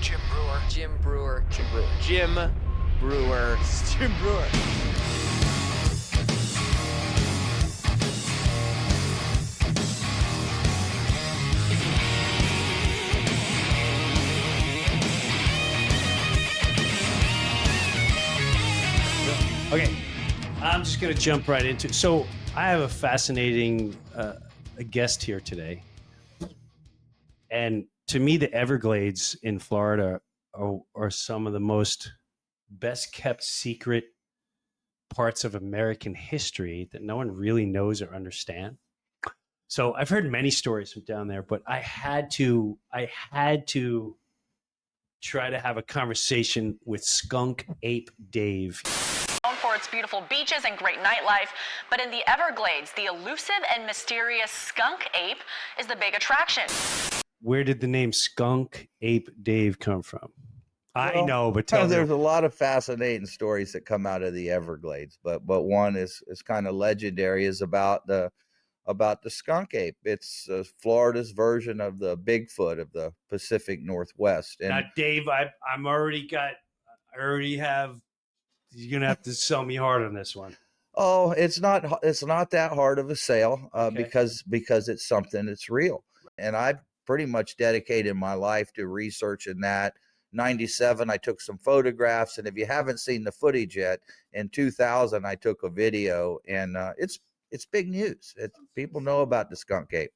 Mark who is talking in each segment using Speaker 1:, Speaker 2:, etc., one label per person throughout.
Speaker 1: Jim Breuer.
Speaker 2: Jim Breuer.
Speaker 3: Jim Breuer. Jim Breuer.
Speaker 1: Jim Breuer.
Speaker 4: Okay, I'm just going to jump right into it. So I have a fascinating a guest here today. And to me, the Everglades in Florida are some of the most best kept secret parts of American history that no one really knows or understands. So I've heard many stories from down there, but I had to try to have a conversation with Skunk Ape Dave.
Speaker 5: Known for its beautiful beaches and great nightlife, but in the Everglades, the elusive and mysterious skunk ape is the big attraction.
Speaker 4: Where did the name Skunk Ape Dave come from? I
Speaker 6: Well,
Speaker 4: know, but tell
Speaker 6: there's
Speaker 4: me.
Speaker 6: a lot of fascinating stories that come out of the Everglades, but one is kind of legendary, is about the skunk ape. It's Florida's version of the Bigfoot of the Pacific Northwest. And
Speaker 4: Now, Dave, I already have. You're gonna have to sell me hard on this one.
Speaker 6: oh, it's not that hard of a sale
Speaker 4: Okay.
Speaker 6: because it's something that's real. And I've pretty much dedicated my life to researching that. 97, I took some photographs, and if you haven't seen the footage yet, in 2000 I took a video, and it's big news. People know about the skunk ape.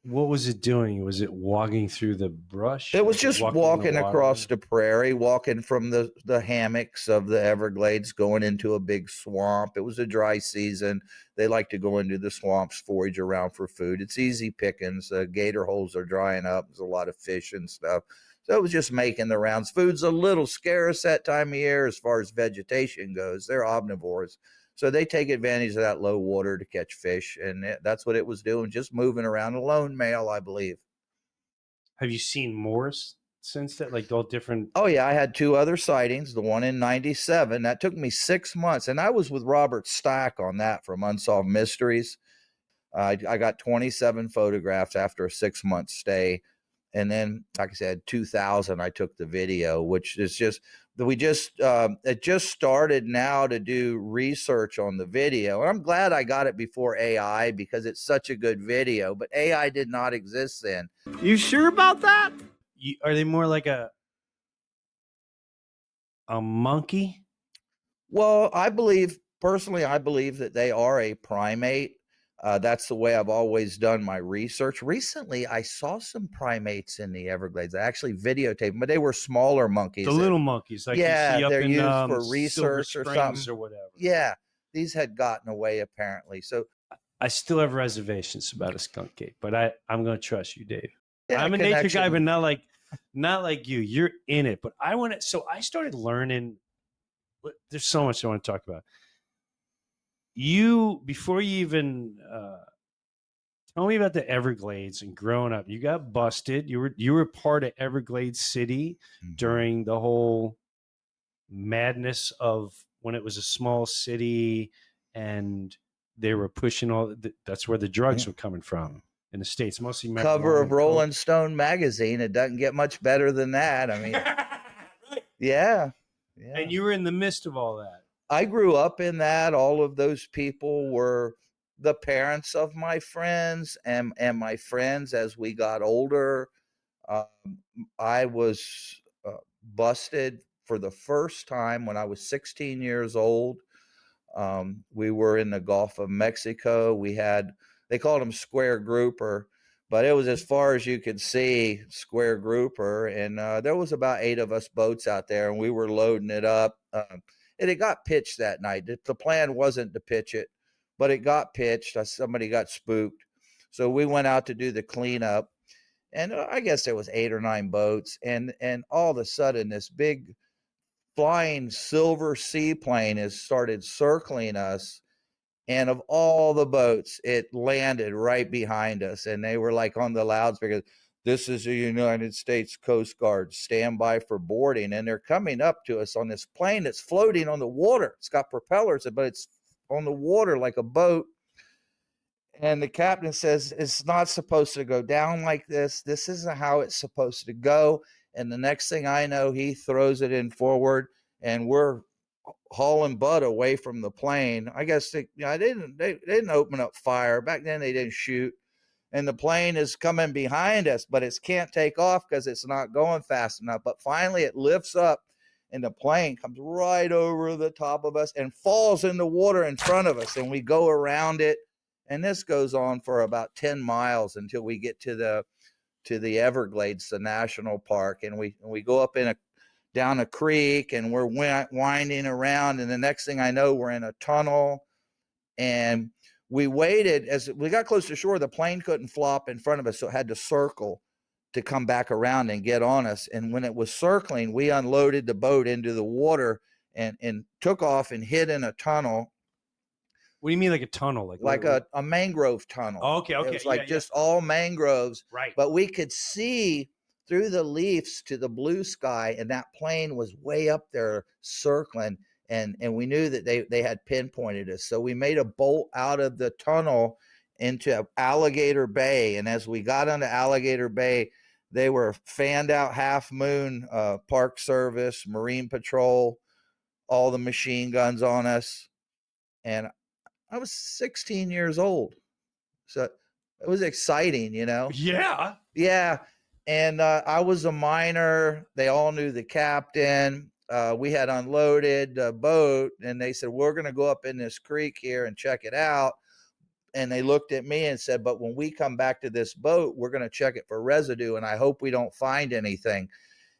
Speaker 4: What was it doing? Was it walking through the brush?
Speaker 6: It was just walking
Speaker 4: in the water?
Speaker 6: across the prairie, walking from the hammocks of the Everglades, going into a big swamp. It was a dry season. They like to go into the swamps, forage around for food. It's easy pickings. Gator holes are drying up. There's a lot of fish and stuff. So it was just making the rounds. Food's a little scarce that time of year as far as vegetation goes. They're omnivores. So they take advantage of that low water to catch fish. And that's what it was doing, just moving around. A lone male, I believe.
Speaker 4: Have you seen more since that? Like all different.
Speaker 6: Oh, yeah. I had 2 other sightings, the one in 97. That took me 6 months. And I was with Robert Stack on that from Unsolved Mysteries. I got 27 photographs after a 6-month stay. And then, like I said, 2000, I took the video, which is it just started now to do research on the video. And I'm glad I got it before AI, because it's such a good video, but AI did not exist then.
Speaker 1: You sure about that?
Speaker 4: Are they more like a monkey?
Speaker 6: Well, I believe that they are a primate. That's the way I've always done my research. Recently, I saw some primates in the Everglades. I actually videotaped them, but they were smaller monkeys.
Speaker 4: The little monkeys, like
Speaker 6: yeah,
Speaker 4: you see up
Speaker 6: they're
Speaker 4: in
Speaker 6: used for
Speaker 4: Silver
Speaker 6: research or
Speaker 4: Springs
Speaker 6: something,
Speaker 4: or whatever.
Speaker 6: Yeah, these had gotten away apparently. So
Speaker 4: I still have reservations about a skunk ape, but I'm going to trust you, Dave.
Speaker 6: yeah,
Speaker 4: I'm a nature
Speaker 6: connection.
Speaker 4: guy, but not like you. You're in it, but I want to. So I started learning. There's so much I want to talk about. Before you even tell me about the Everglades and growing up, you got busted. You were part of Everglades City during the whole madness of when it was a small city and they were pushing that's where the drugs were coming from in the States, mostly
Speaker 6: Cover of
Speaker 4: marijuana,
Speaker 6: Rolling Stone magazine. It doesn't get much better than that. I mean, yeah.
Speaker 4: And you were in the midst of all that.
Speaker 6: I grew up in that. All of those people were the parents of my friends and my friends as we got older. I was busted for the first time when I was 16 years old. We were in the Gulf of Mexico. They called them square grouper, but it was as far as you could see, square grouper. And there was about 8 of us boats out there, and we were loading it up. And it got pitched that night. The plan wasn't to pitch it, but it got pitched. Somebody got spooked. So we went out to do the cleanup. And I guess there was 8 or 9 boats. And all of a sudden, this big flying silver seaplane has started circling us. And of all the boats, it landed right behind us. And they were like on the loudspeakers, "This is the United States Coast Guard, stand by for boarding." And they're coming up to us on this plane that's floating on the water. It's got propellers, but it's on the water like a boat. And the captain says, it's not supposed to go down like this. This isn't how it's supposed to go. And the next thing I know, he throws it in forward, and we're hauling butt away from the plane. I guess they didn't open up fire. Back then they didn't shoot. And the plane is coming behind us, but it can't take off because it's not going fast enough. But finally it lifts up, and the plane comes right over the top of us and falls in the water in front of us. And we go around it. And this goes on for about 10 miles until we get to the Everglades, the national park. And we go up down a creek, and we're winding around. And the next thing I know, we're in a tunnel. And we waited. As we got close to shore, the plane couldn't flop in front of us, so it had to circle to come back around and get on us. And when it was circling, we unloaded the boat into the water and took off and hid in a tunnel.
Speaker 4: What do you mean, like a tunnel?
Speaker 6: Like a mangrove tunnel.
Speaker 4: Oh, okay.
Speaker 6: It was like just all mangroves.
Speaker 4: Right.
Speaker 6: But we could see through the leaves to the blue sky, and that plane was way up there circling. And we knew that they had pinpointed us. So we made a bolt out of the tunnel into Alligator Bay. And as we got onto Alligator Bay, they were fanned out Half Moon, Park Service, Marine Patrol, all the machine guns on us. And I was 16 years old. So it was exciting, you know?
Speaker 4: Yeah.
Speaker 6: Yeah. And I was a minor. They all knew the captain. We had unloaded the boat, and they said, we're going to go up in this creek here and check it out. And they looked at me and said, but when we come back to this boat, we're going to check it for residue, and I hope we don't find anything.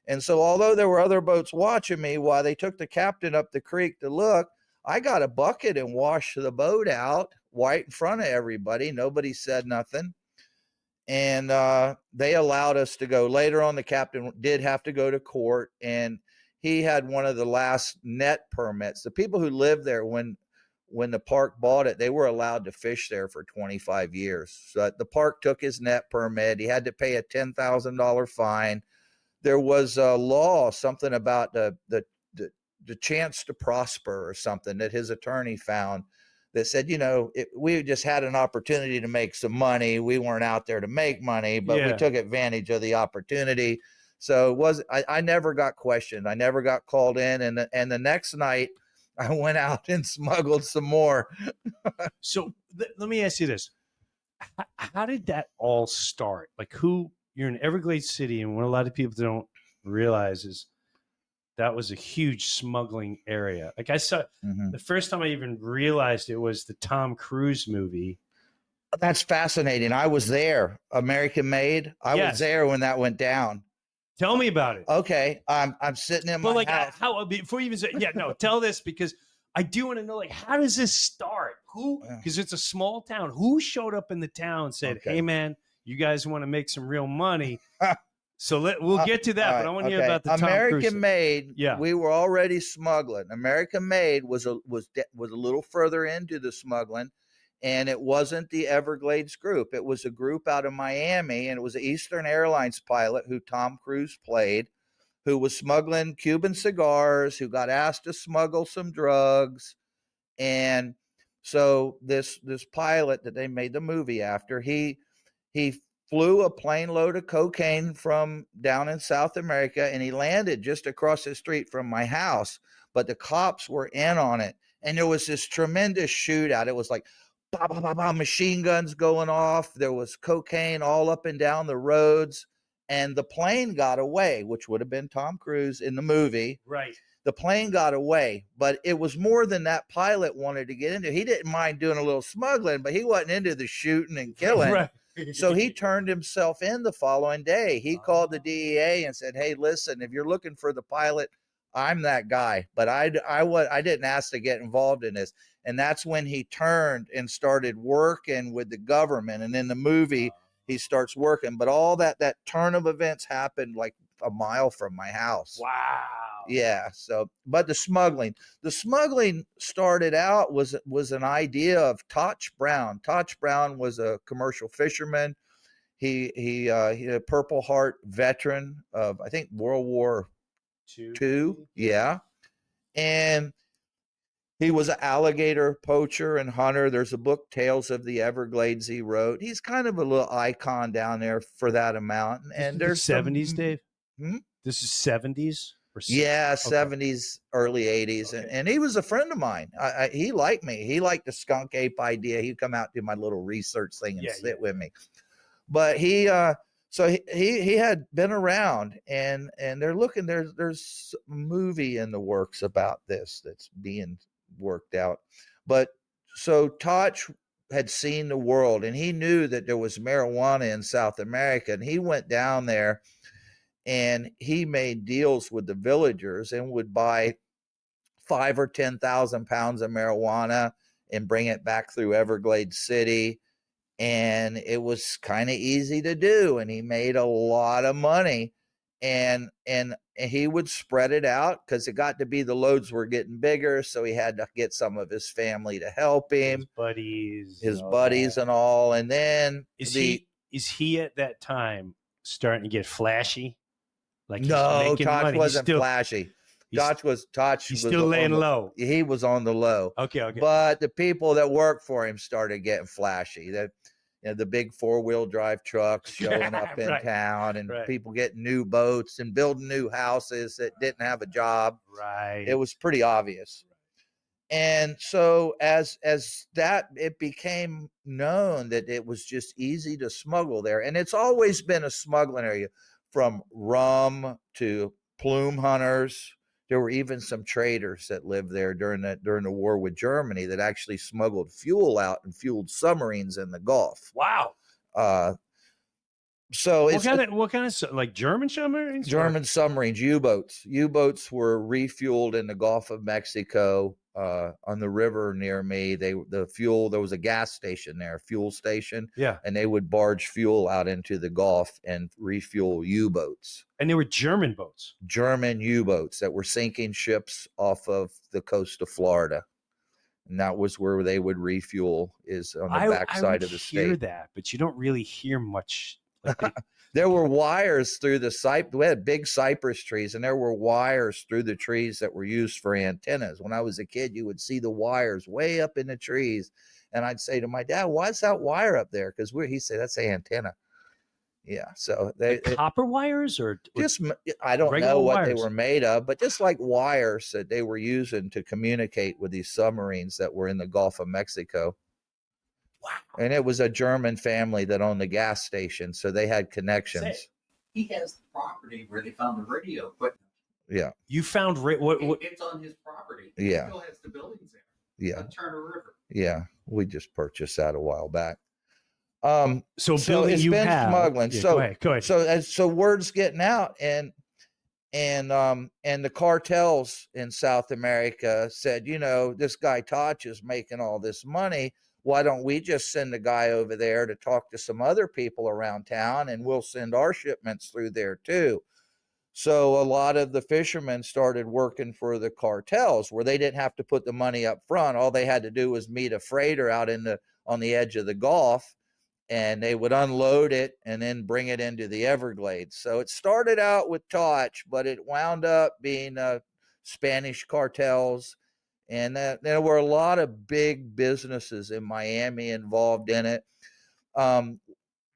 Speaker 6: And so although there were other boats watching me while they took the captain up the creek to look, I got a bucket and washed the boat out right in front of everybody. Nobody said nothing. And they allowed us to go. Later on, the captain did have to go to court, and he had one of the last net permits. The people who lived there when the park bought it, they were allowed to fish there for 25 years. So the park took his net permit. He had to pay a $10,000 fine. There was a law, something about the chance to prosper or something that his attorney found that said, you know, we just had an opportunity to make some money. We weren't out there to make money, but we took advantage of the opportunity. So I never got questioned. I never got called in. And the next night I went out and smuggled some more.
Speaker 4: So let me ask you this. How did that all start? Like, you're in Everglades City, and what a lot of people don't realize is that was a huge smuggling area. Like I saw the first time I even realized it was the Tom Cruise movie.
Speaker 6: That's fascinating. I was there. American Made. I was there when that went down.
Speaker 4: Tell me about it.
Speaker 6: Okay. I'm sitting in my house.
Speaker 4: How before you even say, tell this, because I do want to know, like, how does this start? Because it's a small town. Who showed up in the town and said, hey man, you guys want to make some real money? So we'll get to that, but I want to hear about the Tom
Speaker 6: American
Speaker 4: Cruise.
Speaker 6: Made.
Speaker 4: Yeah,
Speaker 6: we were already smuggling. American Made was a little further into the smuggling, and it wasn't the Everglades group. It was a group out of Miami, and it was an Eastern Airlines pilot who Tom Cruise played, who was smuggling Cuban cigars, who got asked to smuggle some drugs, and so this pilot that they made the movie after, he flew a plane load of cocaine from down in South America, and he landed just across the street from my house. But the cops were in on it, and there was this tremendous shootout. It was like bah, bah, bah, bah, machine guns going off. There was cocaine all up and down the roads, and the plane got away, which would have been Tom Cruise in the movie.
Speaker 4: Right.
Speaker 6: The plane got away, but it was more than that pilot wanted to get into. He didn't mind doing a little smuggling, but he wasn't into the shooting and killing. Right. So he turned himself in the following day. He called the DEA and said, hey, listen, if you're looking for the pilot, I'm that guy. But I didn't ask to get involved in this. And that's when he turned and started working with the government. And in the movie, he starts working. But all that turn of events happened like a mile from my house.
Speaker 4: Wow.
Speaker 6: Yeah. So, but the smuggling started out was an idea of Toch Brown. Toch Brown was a commercial fisherman. He a Purple Heart veteran of, I think, World War II. Yeah. And He was an alligator poacher and hunter. There's a book, Tales of the Everglades, he wrote. He's kind of a little icon down there for that amount. And there's
Speaker 4: 70s,
Speaker 6: some,
Speaker 4: Dave.
Speaker 6: Hmm?
Speaker 4: This is 70s or
Speaker 6: Yeah,
Speaker 4: okay.
Speaker 6: 70s, early 80s.
Speaker 4: Okay.
Speaker 6: And he was a friend of mine. He liked me. He liked the skunk ape idea. He'd come out, do my little research thing and sit with me. But he had been around, and they're looking, there's a movie in the works about this that's being worked out. But so Toch had seen the world, and he knew that there was marijuana in South America, and he went down there and he made deals with the villagers and would buy 5 or 10,000 pounds of marijuana and bring it back through Everglades City. And it was kind of easy to do, and he made a lot of money, and he would spread it out because it got to be the loads were getting bigger, so he had to get some of his family to help him, his buddies and all. And then
Speaker 4: is he at that time starting to get flashy? Like
Speaker 6: no, Toch wasn't flashy. Toch was
Speaker 4: still laying low.
Speaker 6: He was on the low.
Speaker 4: Okay.
Speaker 6: But the people that worked for him started getting flashy. The big 4-wheel drive trucks showing up in town, and people getting new boats and building new houses that didn't have a job.
Speaker 4: Right.
Speaker 6: It was pretty obvious. And so as that, it became known that it was just easy to smuggle there. And it's always been a smuggling area, from rum to plume hunters. There were even some traders that lived there during the war with Germany that actually smuggled fuel out and fueled submarines in the Gulf.
Speaker 4: Wow.
Speaker 6: So
Speaker 4: what kind of like German submarines?
Speaker 6: German submarines, U-boats. U-boats were refueled in the Gulf of Mexico on the river near me. There was a gas station there, fuel station.
Speaker 4: Yeah.
Speaker 6: And they would barge fuel out into the Gulf and refuel U-boats.
Speaker 4: And they were German boats.
Speaker 6: German U-boats that were sinking ships off of the coast of Florida. And that was where they would refuel, is on the backside of the state.
Speaker 4: I hear that, but you don't really hear much.
Speaker 6: There were wires through we had big cypress trees, and there were wires through the trees that were used for antennas. When I was a kid, you would see the wires way up in the trees, and I'd say to my dad, "Why is that wire up there?" Because he'd say, "That's the antenna." Yeah, so
Speaker 4: copper wires or
Speaker 6: just, I don't know what
Speaker 4: wires.
Speaker 6: They were made of, but just like wires that they were using to communicate with these submarines that were in the Gulf of Mexico. Wow. And it was a German family that owned the gas station, so they had connections.
Speaker 2: He has the property where they found the radio equipment.
Speaker 6: Yeah.
Speaker 4: You found
Speaker 2: what? It's on his property.
Speaker 6: Yeah.
Speaker 2: He still has the buildings there.
Speaker 6: Yeah.
Speaker 2: On Turner River.
Speaker 6: Yeah. We just purchased that a while back.
Speaker 4: So
Speaker 6: it's been smuggling.
Speaker 4: Yeah, go ahead.
Speaker 6: So word's getting out, and the cartels in South America said, this guy Toch is making all this money. Why don't we just send a guy over there to talk to some other people around town, and we'll send our shipments through there too. So a lot of the fishermen started working for the cartels, where they didn't have to put the money up front. All they had to do was meet a freighter out on the edge of the Gulf, and they would unload it and then bring it into the Everglades. So it started out with Toch, but it wound up being Spanish cartels. And there were a lot of big businesses in Miami involved in it.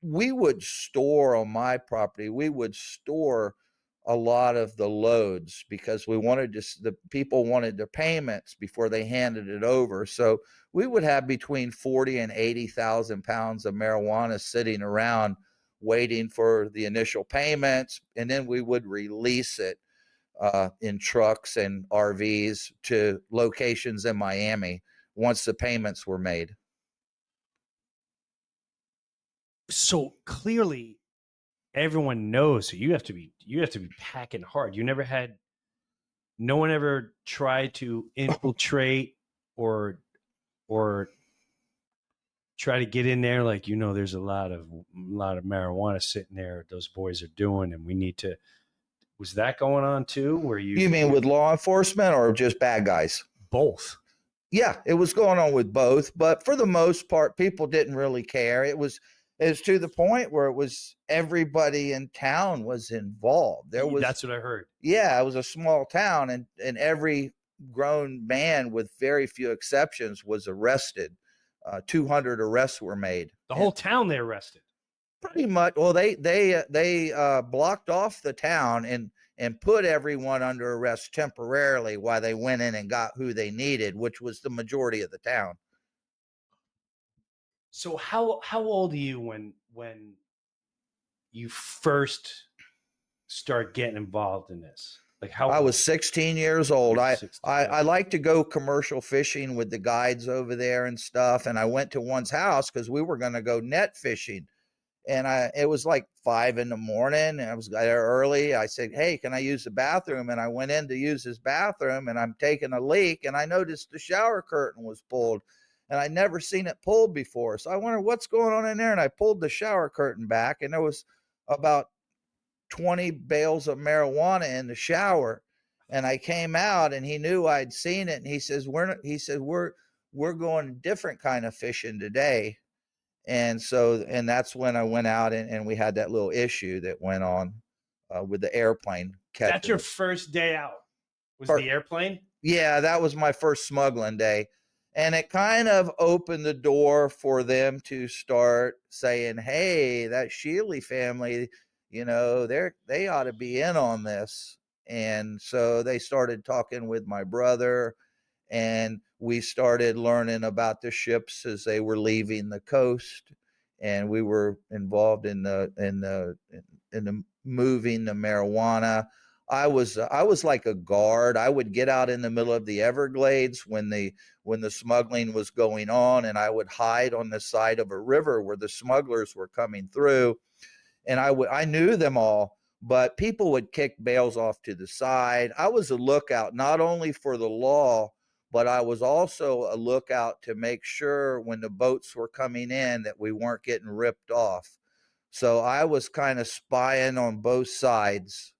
Speaker 6: We would store on my property, a lot of the loads because the people wanted their payments before they handed it over. So we would have between 40 and 80,000 pounds of marijuana sitting around waiting for the initial payments. And then we would release it in trucks and RVs to locations in Miami once the payments were made.
Speaker 4: So clearly everyone knows, so you have to be packing hard. No one ever tried to infiltrate or try to get in there, like, there's a lot of marijuana sitting there those boys are doing, and we need to. Was that going on too? Where you
Speaker 6: mean with law enforcement or just bad guys?
Speaker 4: Both.
Speaker 6: Yeah, it was going on with both, but for the most part, people didn't really care. It was to the point where it was everybody in town was involved.
Speaker 4: That's what I heard.
Speaker 6: Yeah, it was a small town, and every grown man, with very few exceptions, was arrested. 200 arrests were made.
Speaker 4: The whole town they arrested.
Speaker 6: Pretty much. Well, they blocked off the town and put everyone under arrest temporarily while they went in and got who they needed, which was the majority of the town.
Speaker 4: So how old are you when you first start getting involved in this? Like how
Speaker 6: I was 16 years old. I
Speaker 4: old.
Speaker 6: like to go commercial fishing with the guides over there and stuff. And I went to one's house because we were going to go net fishing. And it was like 5 a.m. and I was there early. I said, "Hey, can I use the bathroom?" And I went in to use his bathroom, and I'm taking a leak, and I noticed the shower curtain was pulled, and I'd never seen it pulled before. So I wondered what's going on in there. And I pulled the shower curtain back, and there was about 20 bales of marijuana in the shower. And I came out, and he knew I'd seen it. And he says, we're going different kind of fishing today. And so, and that's when I went out and we had that little issue that went on with the airplane.
Speaker 4: That's your first day out, was the airplane?
Speaker 6: Yeah, that was my first smuggling day. And it kind of opened the door for them to start saying, "Hey, that Shealy family, they ought to be in on this." And so they started talking with my brother, and we started learning about the ships as they were leaving the coast, and we were involved in the moving the marijuana. I was like a guard. I would get out in the middle of the Everglades when the smuggling was going on, and I would hide on the side of a river where the smugglers were coming through, and I knew them all. But people would kick bales off to the side. I was a lookout not only for the law, but I was also a lookout to make sure when the boats were coming in that we weren't getting ripped off. So I was kind of spying on both sides,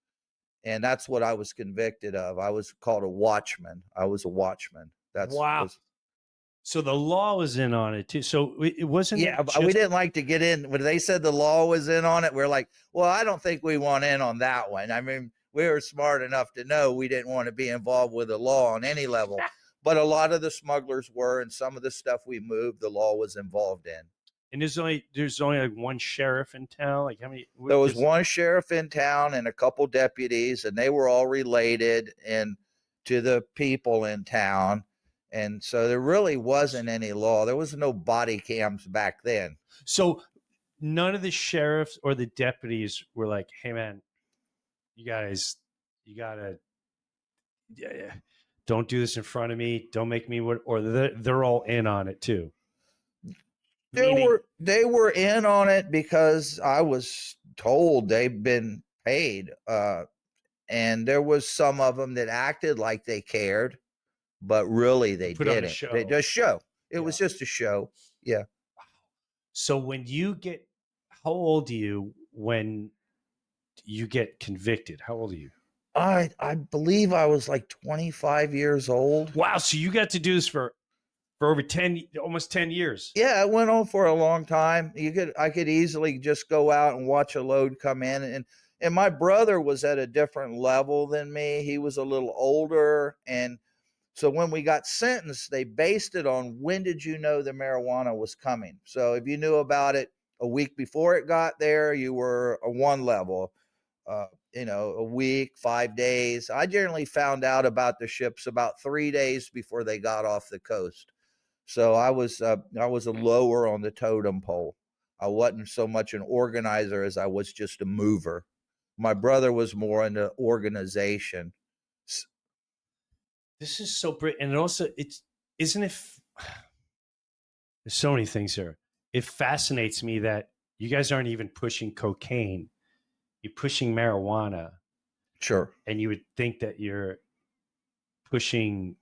Speaker 6: and that's what I was convicted of. I was called a watchman. I was a watchman.
Speaker 4: Wow. So the law was in on it too. So it wasn't.
Speaker 6: Yeah, we didn't like to get in. When they said the law was in on it, we're like, well, I don't think we want in on that one. I mean, we were smart enough to know we didn't want to be involved with the law on any level. But a lot of the smugglers were, and some of the stuff we moved, the law was involved in.
Speaker 4: And there's only like one sheriff in town. Like how many?
Speaker 6: There was one sheriff in town and a couple deputies, and they were all related to the people in town. And so there really wasn't any law. There was no body cams back then.
Speaker 4: So none of the sheriffs or the deputies were like, "Hey man, you guys, you gotta, don't do this in front of me. Don't make me what." Or they're all in on it too.
Speaker 6: They were in on it because I was told they've been paid. And there was some of them that acted like they cared, but really they didn't. They just show. It was just a show. Yeah.
Speaker 4: So how old are you when you get convicted? How old are you?
Speaker 6: I believe I was like 25 years old.
Speaker 4: Wow. So you got to do this for over almost 10 years.
Speaker 6: Yeah, it went on for a long time. I could easily just go out and watch a load come in. And my brother was at a different level than me. He was a little older. And so when we got sentenced, they based it on when did you know the marijuana was coming? So if you knew about it a week before it got there, you were a one level. A week, 5 days. I generally found out about the ships about 3 days before they got off the coast. So I was a lower on the totem pole. I wasn't so much an organizer as I was just a mover. My brother was more into organization.
Speaker 4: This is so great. And also there's so many things here. It fascinates me that you guys aren't even pushing cocaine. You're pushing marijuana.
Speaker 6: Sure.
Speaker 4: And you would think that you're pushing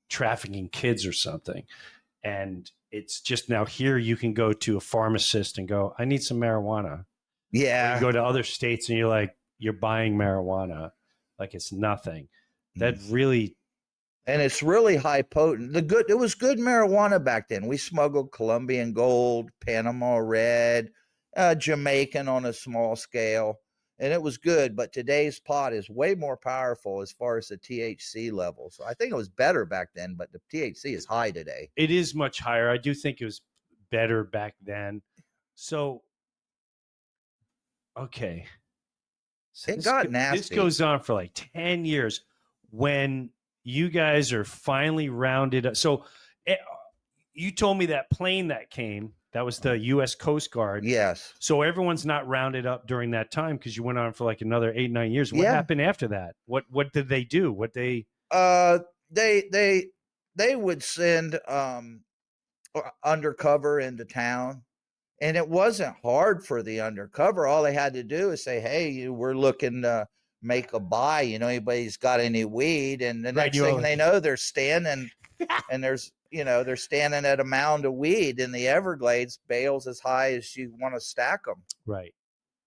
Speaker 4: trafficking kids or something. And it's just now here you can go to a pharmacist and go, "I need some marijuana."
Speaker 6: Yeah.
Speaker 4: Or you go to other states and you're buying marijuana like it's nothing. That really.
Speaker 6: And it's really high potent. It was good marijuana back then. We smuggled Colombian gold, Panama red, Jamaican on a small scale. and it was good. But today's pot is way more powerful as far as the THC levels. I think it was better back then, but the THC is high today.
Speaker 4: It is much higher. I do think it was better back then. So, okay. So
Speaker 6: It got nasty.
Speaker 4: This goes on for like 10 years when you guys are finally rounded up. So you told me that plane that came, that was the U.S. Coast Guard.
Speaker 6: Yes.
Speaker 4: So everyone's not rounded up during that time because you went on for like another 8-9 years. What happened after that? What did they do? They
Speaker 6: would send undercover into town. And it wasn't hard for the undercover. All they had to do is say, hey, we're looking to make a buy. Anybody's got any weed? And the next thing they know, they're standing and they're standing at a mound of weed in the Everglades, bales as high as you want to stack them.
Speaker 4: Right.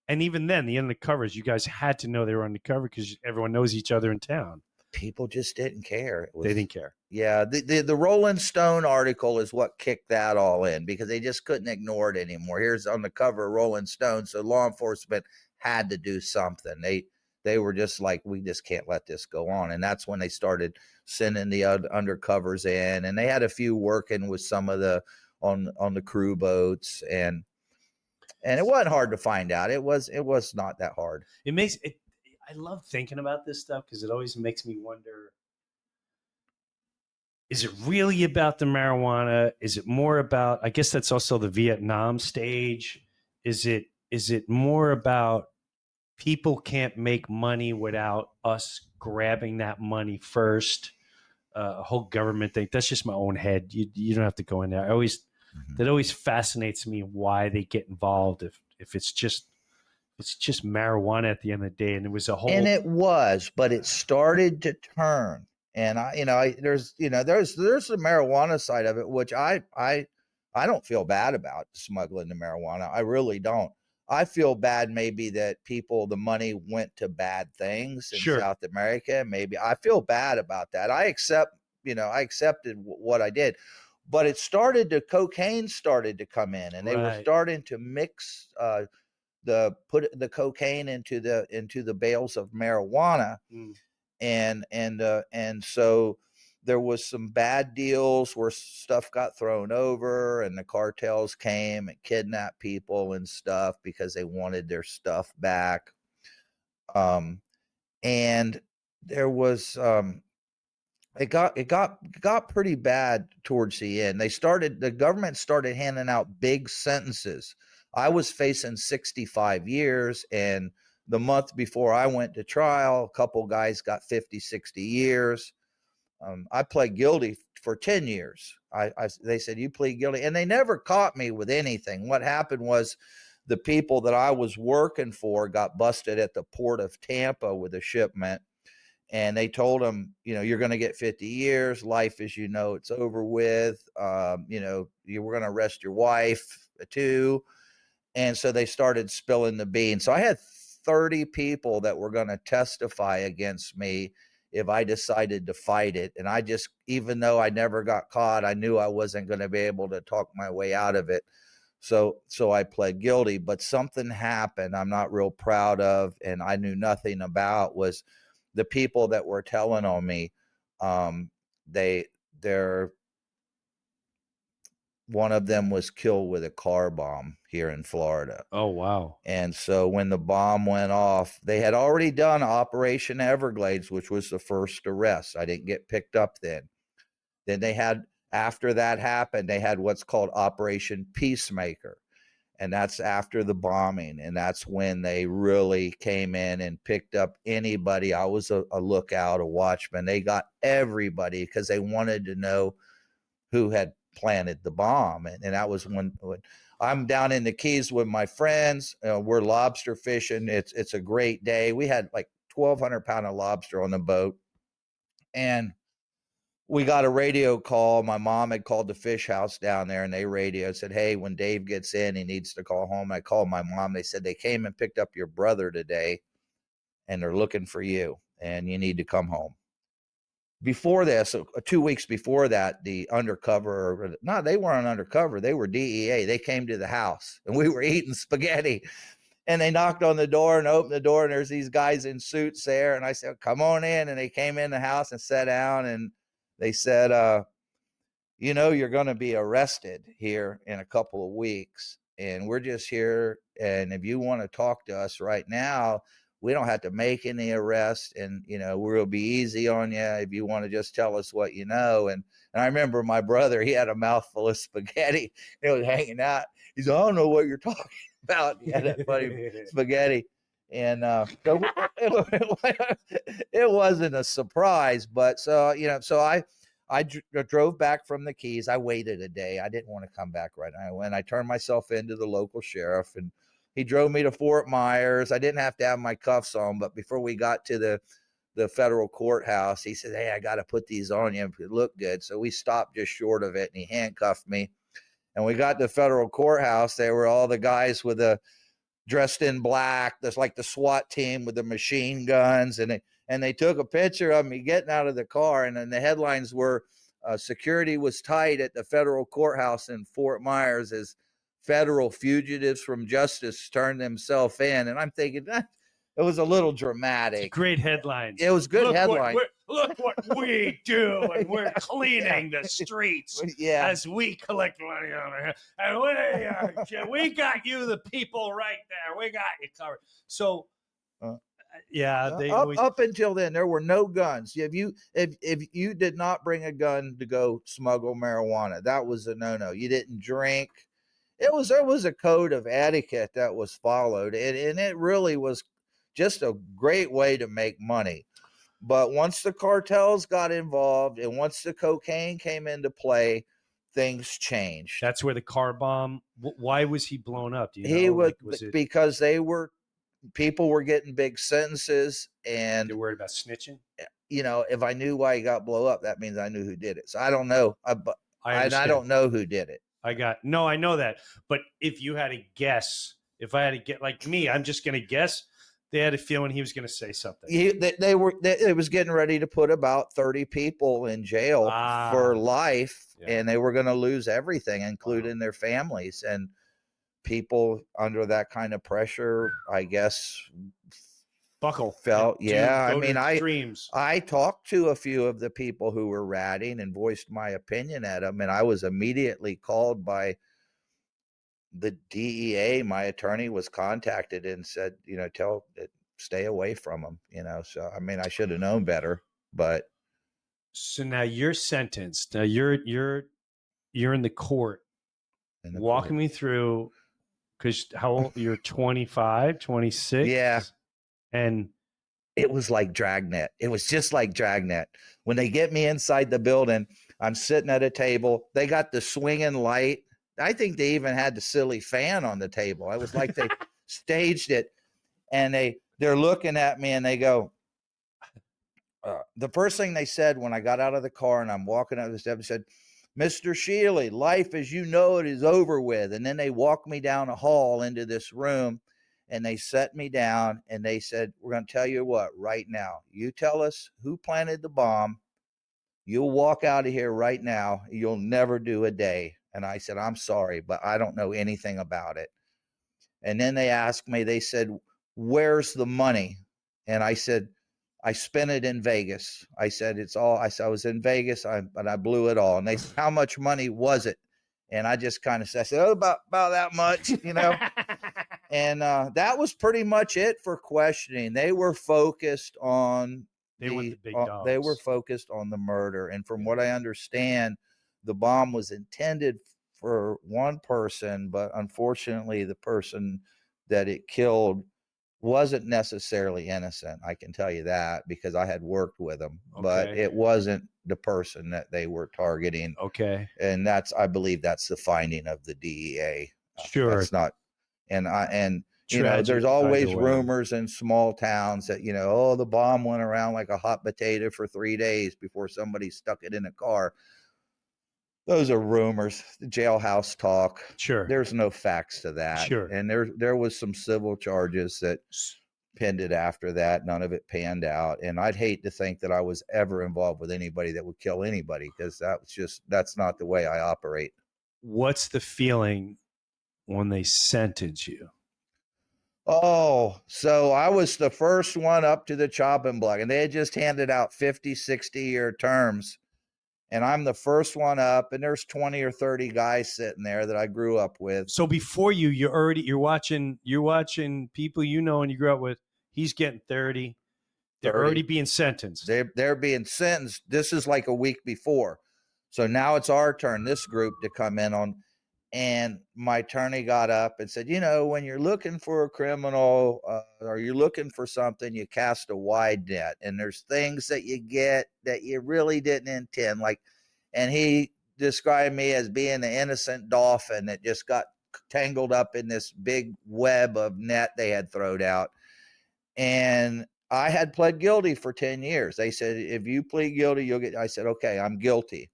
Speaker 4: And even then, the undercovers, you guys had to know they were undercover because everyone knows each other in town.
Speaker 6: People just didn't care.
Speaker 4: They didn't care.
Speaker 6: Yeah, the Rolling Stone article is what kicked that all in because they just couldn't ignore it anymore. Here's on the cover of Rolling Stone, so law enforcement had to do something. They were just like, we just can't let this go on, and that's when they started sending the undercovers in, and they had a few working with some of the on the crew boats, and it wasn't hard to find out. It was not that hard.
Speaker 4: I love thinking about this stuff because it always makes me wonder, is it really about the marijuana? Is it more about, I guess that's also the Vietnam stage. Is it more about people can't make money without us grabbing that money first? A whole government thing. That's just my own head. You don't have to go in there. That always fascinates me why they get involved if it's just marijuana at the end of the day. And it was
Speaker 6: but it started to turn. And there's the marijuana side of it, which I don't feel bad about smuggling the marijuana. I really don't. I feel bad maybe that the money went to bad things in South America. Maybe I feel bad about that. I accepted what I did, but cocaine started to come in, and they were starting to mix put the cocaine into the bales of marijuana. And so there was some bad deals where stuff got thrown over, and the cartels came and kidnapped people and stuff because they wanted their stuff back. And there was it got pretty bad towards the end. The government started handing out big sentences. I was facing 65 years, and the month before I went to trial, a couple guys got 50, 60 years. I pled guilty for 10 years. They said, you plead guilty. And they never caught me with anything. What happened was the people that I was working for got busted at the port of Tampa with a shipment. And they told them, you're going to get 50 years. Life as you know, it's over with. You were going to arrest your wife too. And so they started spilling the beans. So I had 30 people that were going to testify against me if I decided to fight it. And even though I never got caught, I knew I wasn't going to be able to talk my way out of it. So I pled guilty, but something happened I'm not real proud of, and I knew nothing about, was the people that were telling on me. One of them was killed with a car bomb here in Florida.
Speaker 4: Oh, wow. And
Speaker 6: so when the bomb went off, they had already done Operation Everglades, which was the first arrest. I didn't get picked up then. Then after that happened, they had what's called Operation Peacemaker. And that's after the bombing. And that's when they really came in and picked up anybody. I was a lookout, a watchman. They got everybody because they wanted to know who had planted the bomb. And that was when I'm down in the Keys with my friends. We're lobster fishing. It's a great day. We had like 1,200 pound of lobster on the boat, and we got a radio call. My mom had called the fish house down there, and they radioed, said, hey, when Dave gets in, he needs to call home. I called my mom. They said they came and picked up your brother today, and they're looking for you, and you need to come home. Before this, 2 weeks before that, the undercover, no, they weren't undercover. They were DEA. They came to the house, and we were eating spaghetti. And they knocked on the door and opened the door, and there's these guys in suits there. And I said, come on in. And they came in the house and sat down, and they said, you know, you're going to be arrested here in a couple of weeks. And we're just here. And if you want to talk to us right now, we don't have to make any arrest. And, you know, we'll be easy on you if you want to just tell us what you know. And I remember my brother, he had a mouthful of spaghetti. He was hanging out. He said, I don't know what you're talking about. He had that funny spaghetti. And so it wasn't a surprise. But so, you know, so I drove back from the Keys. I waited a day. I didn't want to come back right now. I turned myself into the local sheriff, and he drove me to Fort Myers. I didn't have to have my cuffs on, but before we got to the federal courthouse, he said, hey, I got to put these on you if it look good. So we stopped just short of it, and he handcuffed me. And we got to the federal courthouse. There were all the guys with the dressed in black. There's like the SWAT team with the machine guns, and they took a picture of me getting out of the car. And then the headlines were, security was tight at the federal courthouse in Fort Myers as federal fugitives from justice turned themselves in. And I'm thinking that it was a little dramatic.
Speaker 4: Great headlines.
Speaker 6: It was good headline.
Speaker 4: Look what we do, and we're cleaning the streets as we collect money on it. And we got you, the people, right there. We got you covered. So, they
Speaker 6: up until then, there were no guns. If you did not bring a gun to go smuggle marijuana, that was a no-no. You didn't drink. There was a code of etiquette that was followed, and it really was just a great way to make money. But once the cartels got involved and once the cocaine came into play, things changed.
Speaker 4: That's where the car bomb. Why was he blown up? Do you know?
Speaker 6: He was because people were getting big sentences, and
Speaker 4: they're worried about snitching.
Speaker 6: You know, if I knew why he got blown up, that means I knew who did it. So I don't know. I don't know who did it.
Speaker 4: I know that. But if you had to guess, if I had to get like me, I'm just going to guess. They had a feeling he was going to say something.
Speaker 6: They was getting ready to put about 30 people in jail for life, and they were going to lose everything, including their families. And people under that kind of pressure, I guess, felt. I mean, I talked to a few of the people who were ratting and voiced my opinion at them, and I was immediately called by the DEA. My attorney was contacted and said, you know, stay away from them, you know. So I mean, I should have known better. But
Speaker 4: so now you're sentenced. Now you're in the court. Walking me through, because how old you're? 25, 26.
Speaker 6: Yeah.
Speaker 4: And
Speaker 6: it was like Dragnet. It was just like Dragnet. When they get me inside the building, I'm sitting at a table. They got the swinging light. I think they even had the silly fan on the table. It was like they staged it, and they're looking at me, and they go, the first thing they said when I got out of the car and I'm walking up the steps, they said, Mr. Shealy, life as you know it is over with. And then they walked me down a hall into this room, and they set me down, and they said, we're going to tell you what right now. You tell us who planted the bomb. You'll walk out of here right now. You'll never do a day. And I said, I'm sorry, but I don't know anything about it. And then they asked me, they said, where's the money? And I said, I spent it in Vegas. I said, I was in Vegas, but I blew it all. And they said, how much money was it? And I just kind of said, about that much, you know. And that was pretty much it for questioning. They were focused on
Speaker 4: they
Speaker 6: were focused on the murder. And from what I understand, the bomb was intended for one person, but unfortunately, the person that it killed wasn't necessarily innocent. I can tell you that because I had worked with them, but it wasn't the person that they were targeting.
Speaker 4: Okay.
Speaker 6: And I believe that's the finding of the DEA.
Speaker 4: Sure.
Speaker 6: It's not, you know, there's always rumors in small towns that, you know, the bomb went around like a hot potato for 3 days before somebody stuck it in a car. Those are rumors, the jailhouse talk.
Speaker 4: Sure.
Speaker 6: There's no facts to that.
Speaker 4: Sure.
Speaker 6: And there was some civil charges that pinned it after that. None of it panned out. And I'd hate to think that I was ever involved with anybody that would kill anybody, because that's not the way I operate.
Speaker 4: What's the feeling when they sentence you?
Speaker 6: Oh, so I was the first one up to the chopping block, and they had just handed out 50, 60-year terms. And I'm the first one up, and there's 20 or 30 guys sitting there that I grew up with.
Speaker 4: So before you're watching people you know and you grew up with. He's getting 30. They're
Speaker 6: 30.
Speaker 4: already being sentenced.
Speaker 6: They're being sentenced. This is like a week before. So now it's our turn, this group, to come in on. And my attorney got up and said, when you're looking for a criminal or you're looking for something, you cast a wide net. And there's things that you get that you really didn't intend. And he described me as being an innocent dolphin that just got tangled up in this big web of net they had thrown out. And I had pled guilty for 10 years. They said, if you plead guilty, you'll get. I said, okay, I'm guilty.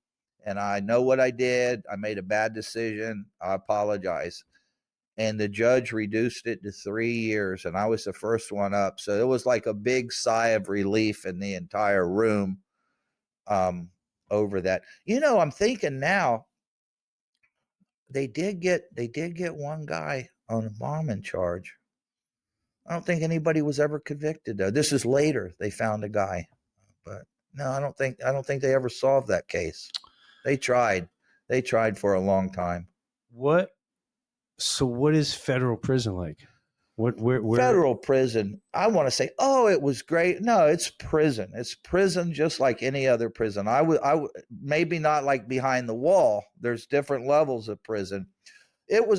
Speaker 6: And I know what I did. I made a bad decision. I apologize. And the judge reduced it to 3 years, and I was the first one up. So it was like a big sigh of relief in the entire room over that. I'm thinking now, they did get one guy on a bombing charge. I don't think anybody was ever convicted, though. This is later. They found a guy. But no, I don't think they ever solved that case. They tried for a long time.
Speaker 4: So what is federal prison like? Where
Speaker 6: Federal prison, I want to say, oh, it was great. No, it's prison. It's prison just like any other prison. I would maybe not like behind the wall. There's different levels of prison.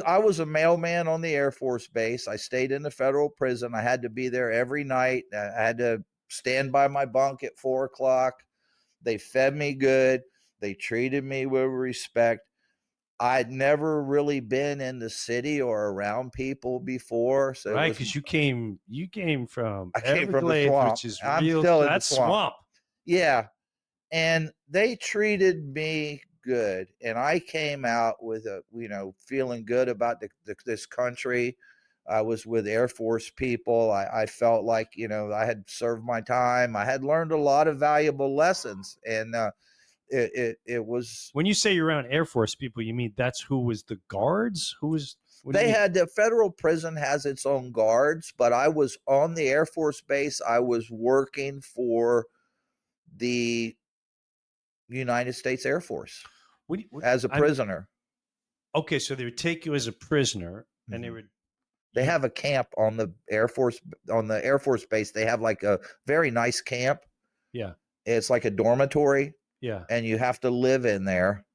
Speaker 6: I was a mailman on the Air Force Base. I stayed in the federal prison. I had to be there every night. I had to stand by my bunk at 4:00. They fed me good. They treated me with respect. I'd never really been in the city or around people before. So
Speaker 4: right, because you came from
Speaker 6: I came from the
Speaker 4: Everglades,
Speaker 6: swamp.
Speaker 4: which is
Speaker 6: I'm
Speaker 4: real.
Speaker 6: still in the
Speaker 4: That's
Speaker 6: swamp. Yeah. And they treated me good. And I came out with feeling good about this country. I was with Air Force people. I felt like, I had served my time. I had learned a lot of valuable lessons. And it was.
Speaker 4: When you say you're around Air Force people, you mean that's who was the guards?
Speaker 6: They had the federal prison has its own guards, but I was on the Air Force Base. I was working for the United States Air Force as a prisoner.
Speaker 4: Okay, so they would take you as a prisoner, and
Speaker 6: they have a camp on the Air Force Base. They have like a very nice camp.
Speaker 4: Yeah,
Speaker 6: it's like a dormitory.
Speaker 4: Yeah,
Speaker 6: and you have to live in there,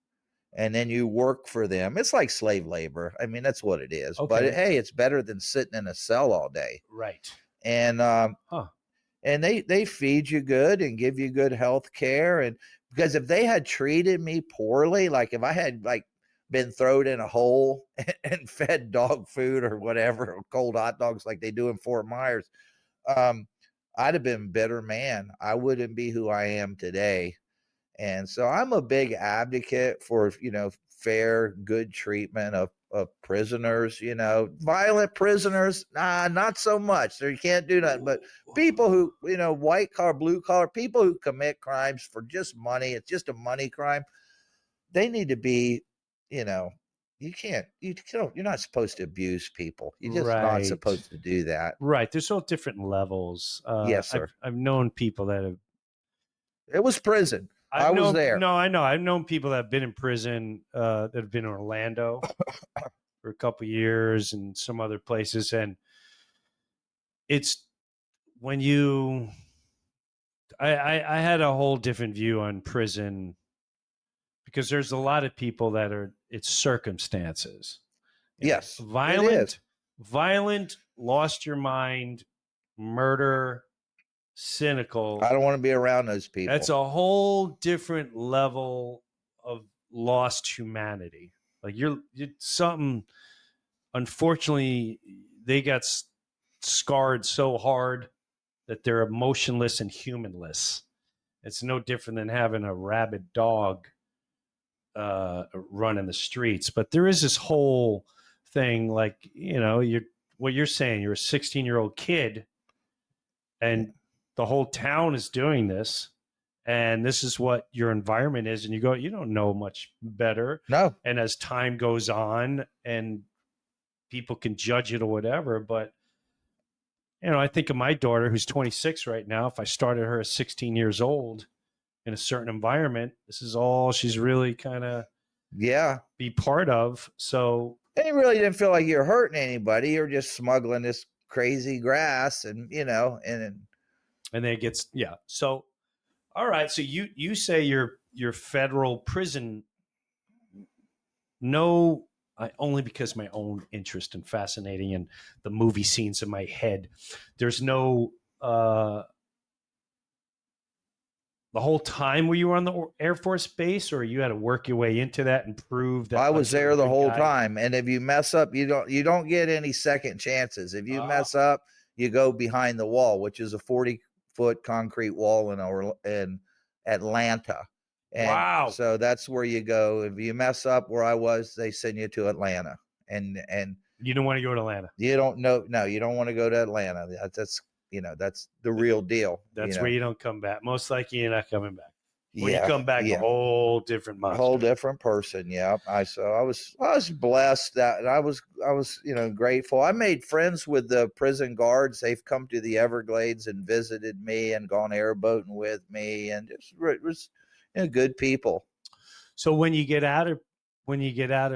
Speaker 6: and then you work for them. It's like slave labor. I mean, that's what it is. Okay. But hey, it's better than sitting in a cell all day.
Speaker 4: Right.
Speaker 6: And and they feed you good and give you good health care. And because if they had treated me poorly, like if I had been thrown in a hole and fed dog food or whatever, or cold hot dogs like they do in Fort Myers, I'd have been a better man. I wouldn't be who I am today. And so I'm a big advocate for, fair, good treatment of prisoners, violent prisoners. Not so much. So you can't do nothing. But people who, white collar, blue collar, people who commit crimes for just money, it's just a money crime. They need to be, you're not supposed to abuse people. You're just not supposed to do that.
Speaker 4: Right. There's all different levels.
Speaker 6: Yes, sir.
Speaker 4: I've known people that have.
Speaker 6: It was prison. I was there.
Speaker 4: No, I know. I've known people that have been in prison that have been in Orlando for a couple of years and some other places. And it's when I had a whole different view on prison because there's a lot of people that it's circumstances.
Speaker 6: Yes.
Speaker 4: Violent, lost your mind, murder, cynical.
Speaker 6: I don't want to be around those people.
Speaker 4: That's a whole different level of lost humanity. Like you're something. Unfortunately, they got scarred so hard that they're emotionless and humanless. It's no different than having a rabid dog run in the streets. But there is this whole thing, like what you're saying. You're a 16-year-old kid, and the whole town is doing this, and this is what your environment is. And you don't know much better.
Speaker 6: No.
Speaker 4: And as time goes on and people can judge it or whatever, but I think of my daughter who's 26 right now. If I started her at 16 years old in a certain environment, this is all she's really kind of be part of. So
Speaker 6: And you really didn't feel like you're hurting anybody. You're just smuggling this crazy grass, and and
Speaker 4: then it gets So all right, so you say your federal prison. No, only because my own interest and fascinating and the movie scenes in my head. There's no the whole time were you on the Air Force base, or you had to work your way into that and prove that?
Speaker 6: I was there the whole
Speaker 4: guy?
Speaker 6: time. And if you mess up, you don't get any second chances. If you mess up, you go behind the wall, which is a 40-foot concrete wall in Atlanta. And
Speaker 4: wow!
Speaker 6: So that's where you go. If you mess up where I was, they send you to Atlanta. And
Speaker 4: you don't want to go to Atlanta.
Speaker 6: You don't know. No, you don't want to go to Atlanta. That's the real deal.
Speaker 4: That's where you don't come back. Most likely you're not coming back. When
Speaker 6: Yeah,
Speaker 4: you come back, a whole different monster.
Speaker 6: A whole different person. Yeah. I was blessed that I was grateful. I made friends with the prison guards. They've come to the Everglades and visited me and gone airboating with me, and it was good people.
Speaker 4: So when you get out of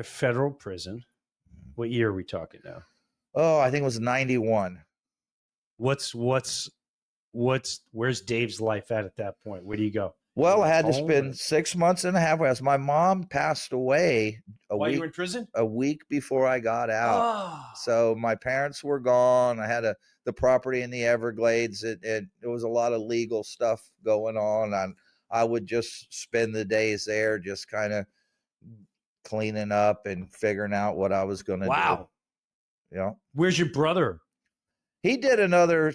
Speaker 4: federal prison, what year are we talking now?
Speaker 6: Oh, I think it was 91.
Speaker 4: Where's Dave's life at that point? Where do you go?
Speaker 6: Well, I had to spend 6 months and a half as my mom passed away
Speaker 4: while you were in prison?
Speaker 6: A week before I got out.
Speaker 4: Oh.
Speaker 6: So my parents were gone. I had the property in the Everglades. There was a lot of legal stuff going on. And I would just spend the days there just kind of cleaning up and figuring out what I was going to do.
Speaker 4: Wow.
Speaker 6: Yeah.
Speaker 4: Where's your brother?
Speaker 6: He did another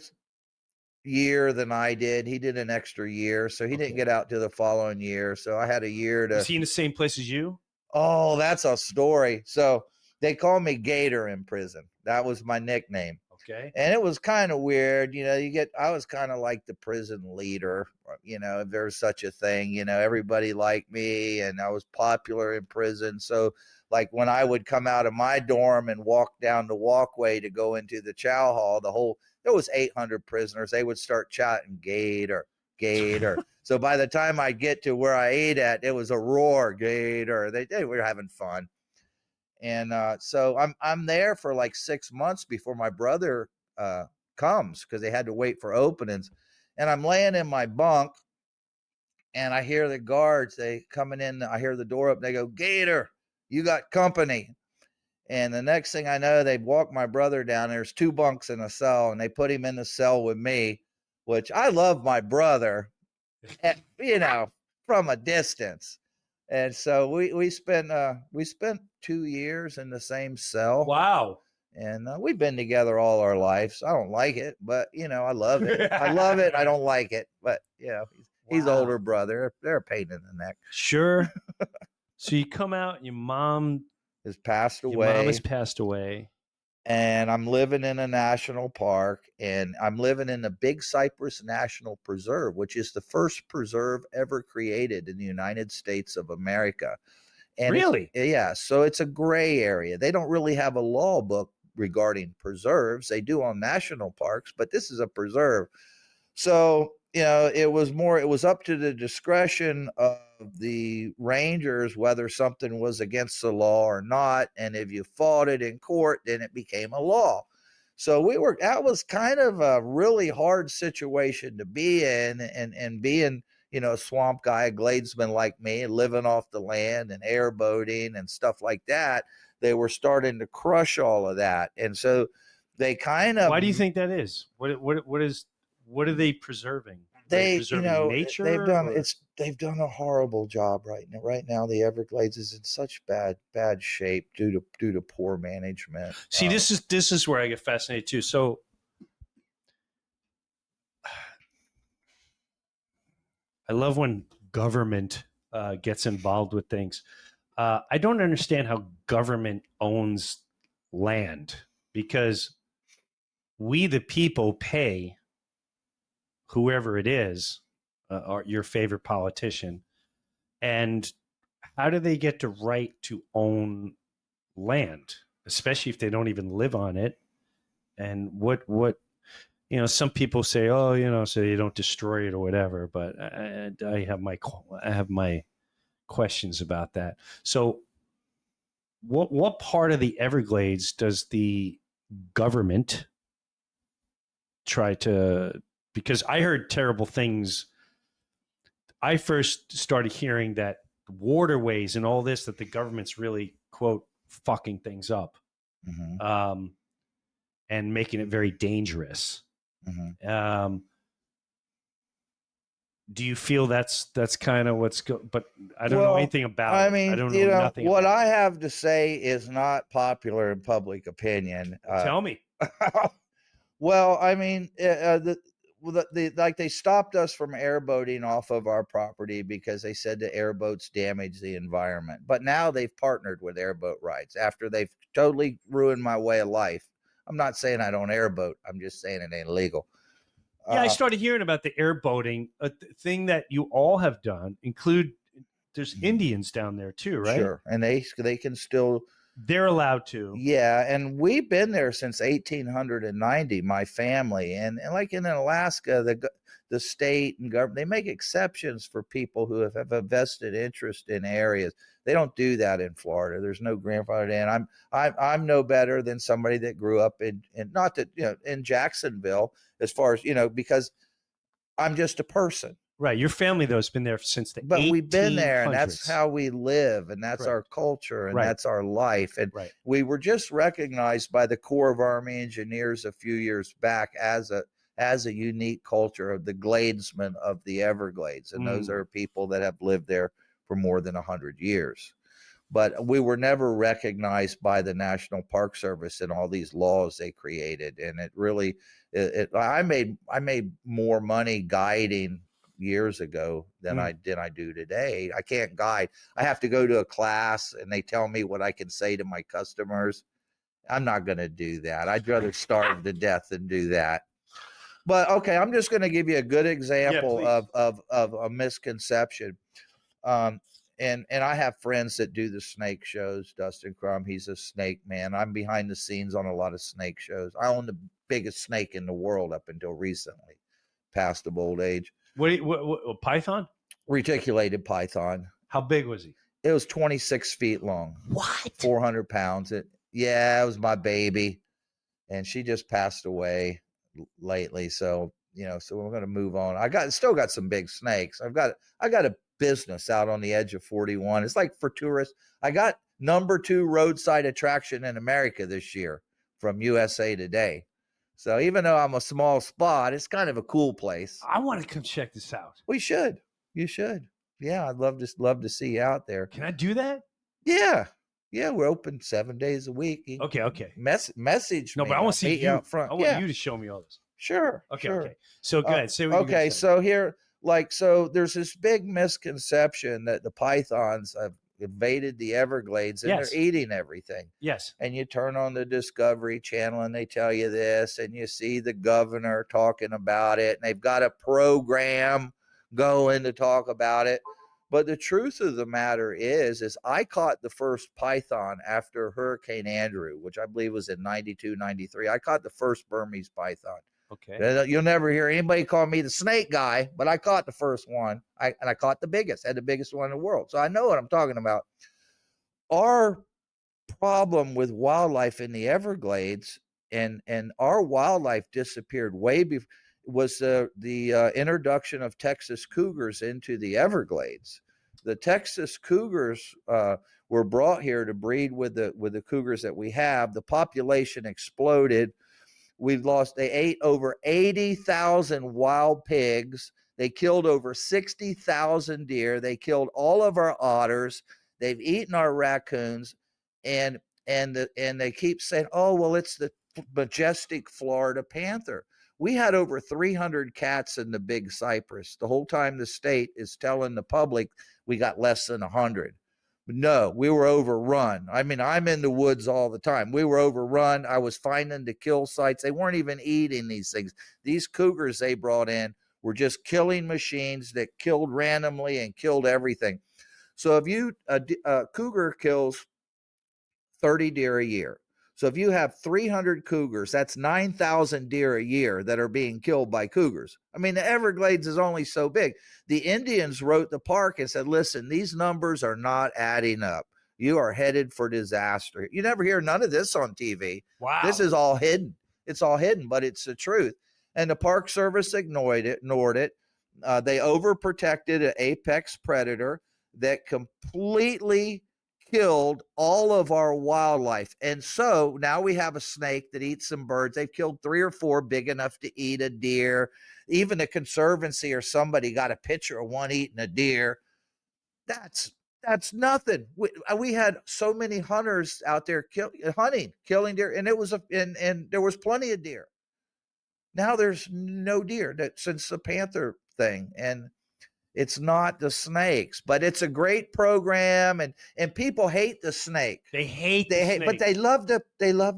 Speaker 6: year than I did. He did an extra year, so he didn't get out to the following year. So I had a year to.
Speaker 4: Is he in the same place as you?
Speaker 6: Oh, that's a story. So they call me Gator in prison. That was my nickname.
Speaker 4: Okay.
Speaker 6: And it was kind of weird. I was kind of like the prison leader, if there's such a thing. Everybody liked me, and I was popular in prison. So like when I would come out of my dorm and walk down the walkway to go into the chow hall, there was 800 prisoners. They would start shouting Gator, Gator. So by the time I get to where I ate at, it was a roar, Gator. They were having fun. And so I'm there for like 6 months before my brother comes, because they had to wait for openings. And I'm laying in my bunk, and I hear the guards, they coming in. I hear the door up. They go, Gator, you got company. And the next thing I know, they walk my brother down. There's 2 bunks in a cell, and they put him in the cell with me, which I love my brother, from a distance. And so we spent 2 years in the same cell.
Speaker 4: Wow.
Speaker 6: And we've been together all our lives. I don't like it, but I love it. I love it. I don't like it, but he's older brother. They're a pain in the neck.
Speaker 4: Sure. So you come out, your mom
Speaker 6: has passed away.
Speaker 4: Your mom has passed away.
Speaker 6: And I'm living in a national park, and I'm living in the Big Cypress National Preserve, which is the first preserve ever created in the United States of America. And
Speaker 4: really?
Speaker 6: Yeah. So it's a gray area. They don't really have a law book regarding preserves. They do on national parks, but this is a preserve. So, it was up to the discretion of the rangers whether something was against the law or not. And if you fought it in court, then it became a law. So that was kind of a really hard situation to be in, and being, a swamp guy, a gladesman like me, living off the land and airboating and stuff like that. They were starting to crush all of that. And so they kind of.
Speaker 4: Why do you think that is? What are they preserving? Preserving nature.
Speaker 6: They've done a horrible job right now. Right now, the Everglades is in such bad shape due to poor management.
Speaker 4: See, this is where I get fascinated too. So, I love when government gets involved with things. I don't understand how government owns land, because we, the people, pay whoever it is, or your favorite politician. And how do they get the right to own land, especially if they don't even live on it? And what some people say, oh, so you don't destroy it or whatever. But I have my questions about that. So, what part of the Everglades does the government try to? Because I heard terrible things. I first started hearing that waterways and all this, that the government's really, quote, fucking things up, and making it very dangerous. Do you feel that's kind of what's but I don't know anything about
Speaker 6: I
Speaker 4: it.
Speaker 6: mean,
Speaker 4: I don't know nothing
Speaker 6: what
Speaker 4: about
Speaker 6: I have to say is not popular in public opinion.
Speaker 4: it. Tell me.
Speaker 6: Well, I mean, like they stopped us from airboating off of our property because they said the airboats damage the environment. But now they've partnered with airboat rides after they've totally ruined my way of life. I'm not saying I don't airboat. I'm just saying it ain't illegal.
Speaker 4: Yeah, I started hearing about the airboating, a thing that you all have done. There's Indians down there too, right?
Speaker 6: Sure, and they can still.
Speaker 4: They're allowed to.
Speaker 6: Yeah, and we've been there since 1890, my family, and like in Alaska, the state and government, they make exceptions for people who have a vested interest in areas. They don't do that in Florida. There's no grandfather in. I'm no better than somebody that grew up in not that in Jacksonville, as far as because I'm just a person.
Speaker 4: Right. Your family, though, has been there since the 1800s.
Speaker 6: But we've been there, and that's how we live, and that's our culture, and that's our life. And we were just recognized by the Corps of Army Engineers a few years back as a unique culture of the Gladesmen of the Everglades. And those are people that have lived there for more than 100 years. But we were never recognized by the National Park Service in all these laws they created. And it really, I made more money guiding years ago than I do today. I can't guide. I have to go to a class and they tell me what I can say to my customers. I'm not going to do that. I'd rather starve to death than do that. But okay, I'm just going to give you a good example of a misconception. And I have friends that do the snake shows. Dustin Crum, he's a snake man. I'm behind the scenes on a lot of snake shows. I own the biggest snake in the world up until recently, past of old age.
Speaker 4: What python?
Speaker 6: Reticulated python.
Speaker 4: How big was he?
Speaker 6: It was 26 feet long.
Speaker 4: What?
Speaker 6: 400 pounds. It was my baby. And she just passed away lately. So, so we're going to move on. Still got some big snakes. I got a business out on the edge of 41. It's like for tourists. I got #2 roadside attraction in America this year from USA Today. So even though I'm a small spot, it's kind of a cool place.
Speaker 4: I want to come check this out.
Speaker 6: We should. You should. Yeah, I'd love to see you out there.
Speaker 4: Can I do that?
Speaker 6: Yeah. Yeah, we're open 7 days a week.
Speaker 4: Okay.
Speaker 6: Message
Speaker 4: me. No, but I want to see you
Speaker 6: out front.
Speaker 4: I want you to show me all this.
Speaker 6: Sure.
Speaker 4: Okay. So go ahead. Say what
Speaker 6: okay, so here, so there's this big misconception that the pythons have invaded the Everglades and they're eating everything.
Speaker 4: Yes.
Speaker 6: And you turn on the Discovery Channel and they tell you this, and you see the governor talking about it, and they've got a program going to talk about it. But the truth of the matter is I caught the first python after Hurricane Andrew, which I believe was in 92, 93. I caught the first Burmese python.
Speaker 4: Okay.
Speaker 6: You'll never hear anybody call me the snake guy, but I caught the first one. I caught the biggest, had the biggest one in the world. So I know what I'm talking about. Our problem with wildlife in the Everglades, and our wildlife disappeared way before, was the introduction of Texas cougars into the Everglades. The Texas cougars were brought here to breed with the cougars that we have. The population exploded. They ate over 80,000 wild pigs. They killed over 60,000 deer. They killed all of our otters. They've eaten our raccoons, and they keep saying, oh, well, it's the majestic Florida panther. We had over 300 cats in the Big Cypress. The whole time the state is telling the public we got less than 100. No, we were overrun. I mean, I'm in the woods all the time. We were overrun. I was finding the kill sites. They weren't even eating these things. These cougars they brought in were just killing machines that killed randomly and killed everything. So if a cougar kills 30 deer a year. So if you have 300 cougars, that's 9,000 deer a year that are being killed by cougars. I mean, the Everglades is only so big. The Indians wrote the park and said, listen, these numbers are not adding up. You are headed for disaster. You never hear none of this on TV.
Speaker 4: Wow.
Speaker 6: This is all hidden. It's all hidden, but it's the truth. And the Park Service ignored it. They overprotected an apex predator that completely killed all of our wildlife. And so now we have a snake that eats some birds. They've killed 3 or 4 big enough to eat a deer. Even the Conservancy or somebody got a picture of one eating a deer. That's nothing. We had so many hunters out there killing deer, and and there was plenty of deer. Now there's no deer since the panther thing, and it's not the snakes, but it's a great program, and people hate the snake.
Speaker 4: They hate the snake.
Speaker 6: But they love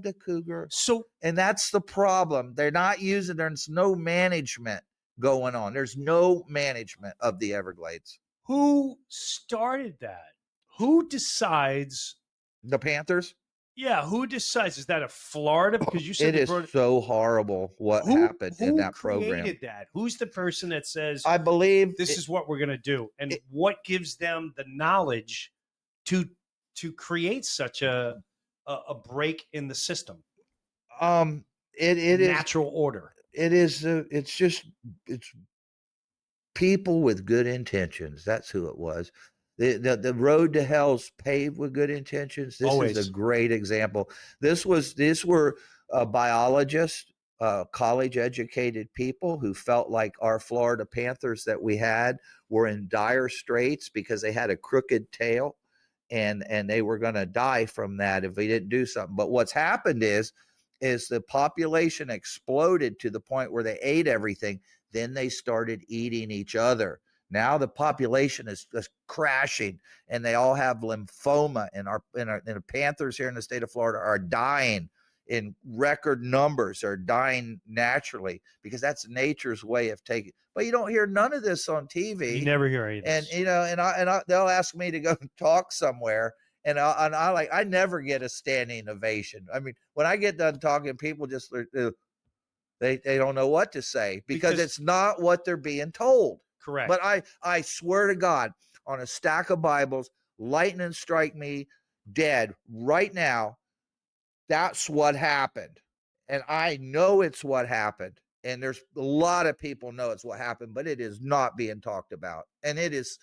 Speaker 6: the cougar.
Speaker 4: So,
Speaker 6: and that's the problem. They're not using. There's no management going on. There's no management of the Everglades.
Speaker 4: who started that? Who decides?
Speaker 6: The Panthers.
Speaker 4: Yeah, who decides? Is that a Florida? Because you said
Speaker 6: It is so horrible what happened in that program.
Speaker 4: Who created that? Who's the person that says,
Speaker 6: I believe
Speaker 4: this is what we're going to do? And what gives them the knowledge to create such a break in the system?
Speaker 6: It is
Speaker 4: natural order.
Speaker 6: It is. It's people with good intentions. That's who it was. The road to hell's paved with good intentions. This
Speaker 4: Always.
Speaker 6: is a great example. These were biologists, college educated people who felt like our Florida Panthers that we had were in dire straits because they had a crooked tail, and they were going to die from that if we didn't do something. But what's happened is the population exploded to the point where they ate everything. Then they started eating each other. Now the population is just crashing, and they all have lymphoma. And the Panthers here in the state of Florida are dying in record numbers. Are dying naturally because that's nature's way of taking. But you don't hear none of this on TV.
Speaker 4: You never hear any of this.
Speaker 6: And they'll ask me to go talk somewhere, and I never get a standing ovation. I mean, when I get done talking, people just they don't know what to say because it's not what they're being told.
Speaker 4: Correct.
Speaker 6: But I swear to God, on a stack of Bibles, lightning strike me dead right now. That's what happened. And I know it's what happened. And there's a lot of people know it's what happened, but it is not being talked about. And it is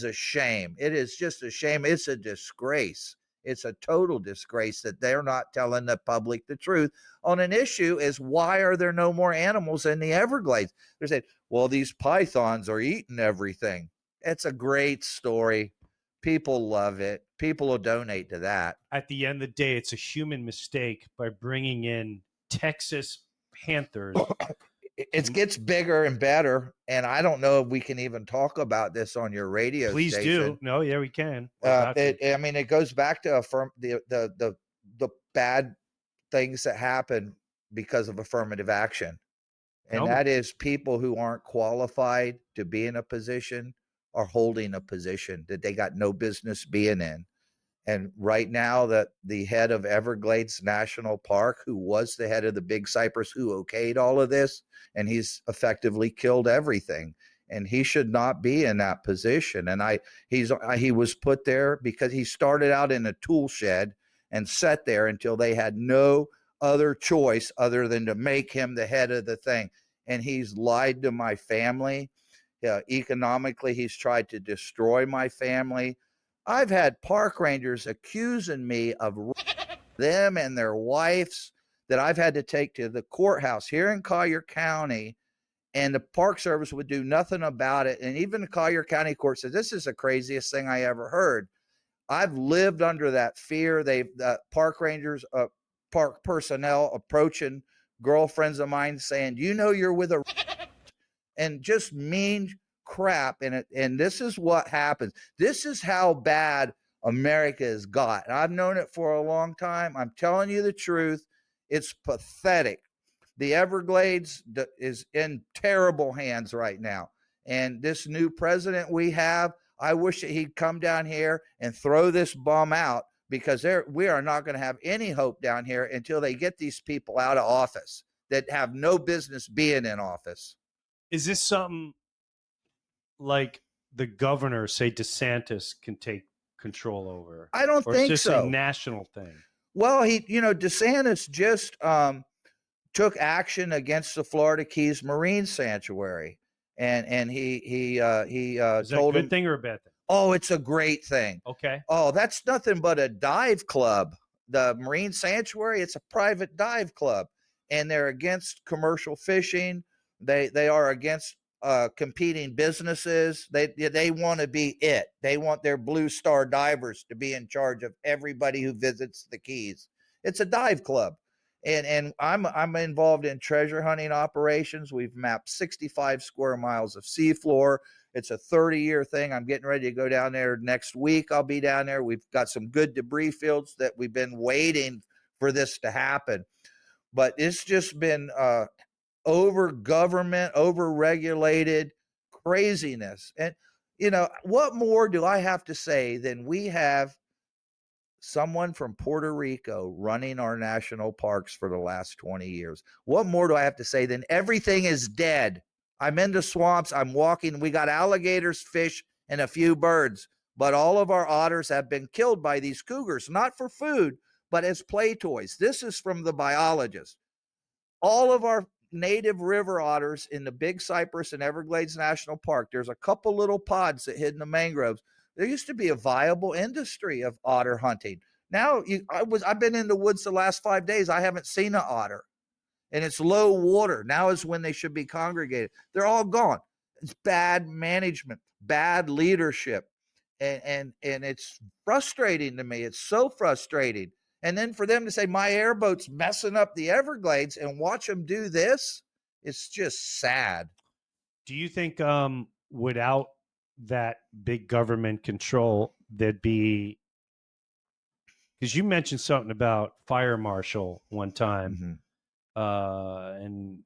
Speaker 6: a shame. It is just a shame. It's a disgrace. It's a total disgrace that they're not telling the public the truth on an issue is why are there no more animals in the Everglades? They're saying, well, these pythons are eating everything. It's a great story. People love it. People will donate to that.
Speaker 4: At the end of the day, it's a human mistake by bringing in Texas Panthers.
Speaker 6: It gets bigger and better, and I don't know if we can even talk about this on your radio
Speaker 4: Please
Speaker 6: station.
Speaker 4: do. No, yeah, we can.
Speaker 6: It goes back to the bad things that happen because of affirmative action, and that is people who aren't qualified to be in a position are holding a position that they got no business being in. And right now, that the head of Everglades National Park, who was the head of the Big Cypress, who okayed all of this, and he's effectively killed everything. And he should not be in that position. And he was put there because he started out in a tool shed and sat there until they had no other choice other than to make him the head of the thing. And he's lied to my family. Economically, he's tried to destroy my family. I've had park rangers accusing me of them and their wives that I've had to take to the courthouse here in Collier County, and the Park Service would do nothing about it. And even the Collier County Court said, this is the craziest thing I ever heard. I've lived under that fear. Park rangers, park personnel approaching girlfriends of mine saying, you're with a and just mean crap in it. And this is what happens. This is how bad America has got. And I've known it for a long time. I'm telling you the truth. It's pathetic. The Everglades is in terrible hands right now. And this new president we have, I wish that he'd come down here and throw this bum out because we are not going to have any hope down here until they get these people out of office that have no business being in office.
Speaker 4: Is this something like the governor, say DeSantis, can take control over?
Speaker 6: I don't
Speaker 4: or
Speaker 6: think
Speaker 4: it's just
Speaker 6: so.
Speaker 4: a national thing?
Speaker 6: Well, DeSantis just took action against the Florida Keys Marine Sanctuary, and he
Speaker 4: Is that
Speaker 6: told
Speaker 4: a
Speaker 6: him,
Speaker 4: good thing or a bad thing?
Speaker 6: "Oh, it's a great thing."
Speaker 4: Okay.
Speaker 6: Oh, that's nothing but a dive club. The Marine Sanctuary, it's a private dive club, and they're against commercial fishing. They are against competing businesses. They want to be it. They want their Blue Star divers to be in charge of everybody who visits the Keys. It's a dive club. And I'm involved in treasure hunting operations. We've mapped 65 square miles of seafloor. It's a 30-year thing. I'm getting ready to go down there next week. I'll be down there. We've got some good debris fields that we've been waiting for this to happen. But it's just been over government, over regulated craziness. And, what more do I have to say than we have someone from Puerto Rico running our national parks for the last 20 years? What more do I have to say than everything is dead? I'm in the swamps. I'm walking. We got alligators, fish, and a few birds. But all of our otters have been killed by these cougars, not for food, but as play toys. This is from the biologist. All of our native river otters in the Big Cypress and Everglades National Park, there's a couple little pods that hid in the mangroves. There used to be a viable industry of otter hunting. Now I've been in the woods the last 5 days. I haven't seen an otter, and it's low water. Now is when they should be congregated. They're all gone. It's bad management, bad leadership, and it's frustrating to me. It's so frustrating. And then for them to say my airboat's messing up the Everglades and watch them do this, it's just sad.
Speaker 4: Do you think without that big government control, there'd be, because you mentioned something about fire marshal one time, and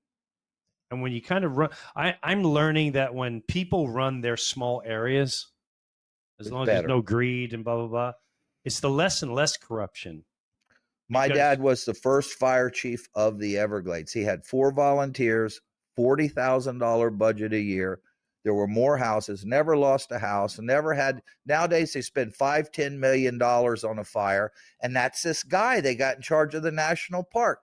Speaker 4: when you kind of run, I'm learning that when people run their small areas, as long as there's no greed and blah blah blah, it's the less and less corruption.
Speaker 6: My dad was the first fire chief of the Everglades. He had 4 volunteers, $40,000 budget a year. There were more houses, never lost a house, never had. Nowadays, they spend $5-10 million on a fire. And that's this guy they got in charge of the national park.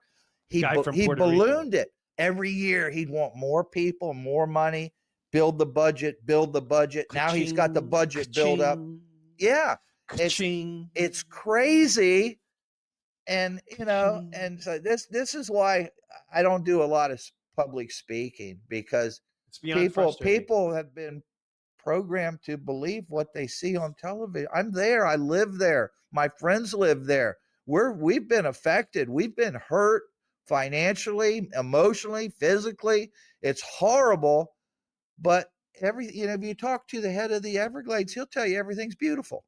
Speaker 6: He ballooned it. Every year, he'd want more people, more money, build the budget. Now he's got the budget built up. Yeah. It's crazy. And, and so this is why I don't do a lot of public speaking, because people have been programmed to believe what they see on television. I'm there. I live there. My friends live there. We've been affected. We've been hurt financially, emotionally, physically. It's horrible. But if you talk to the head of the Everglades, he'll tell you everything's beautiful.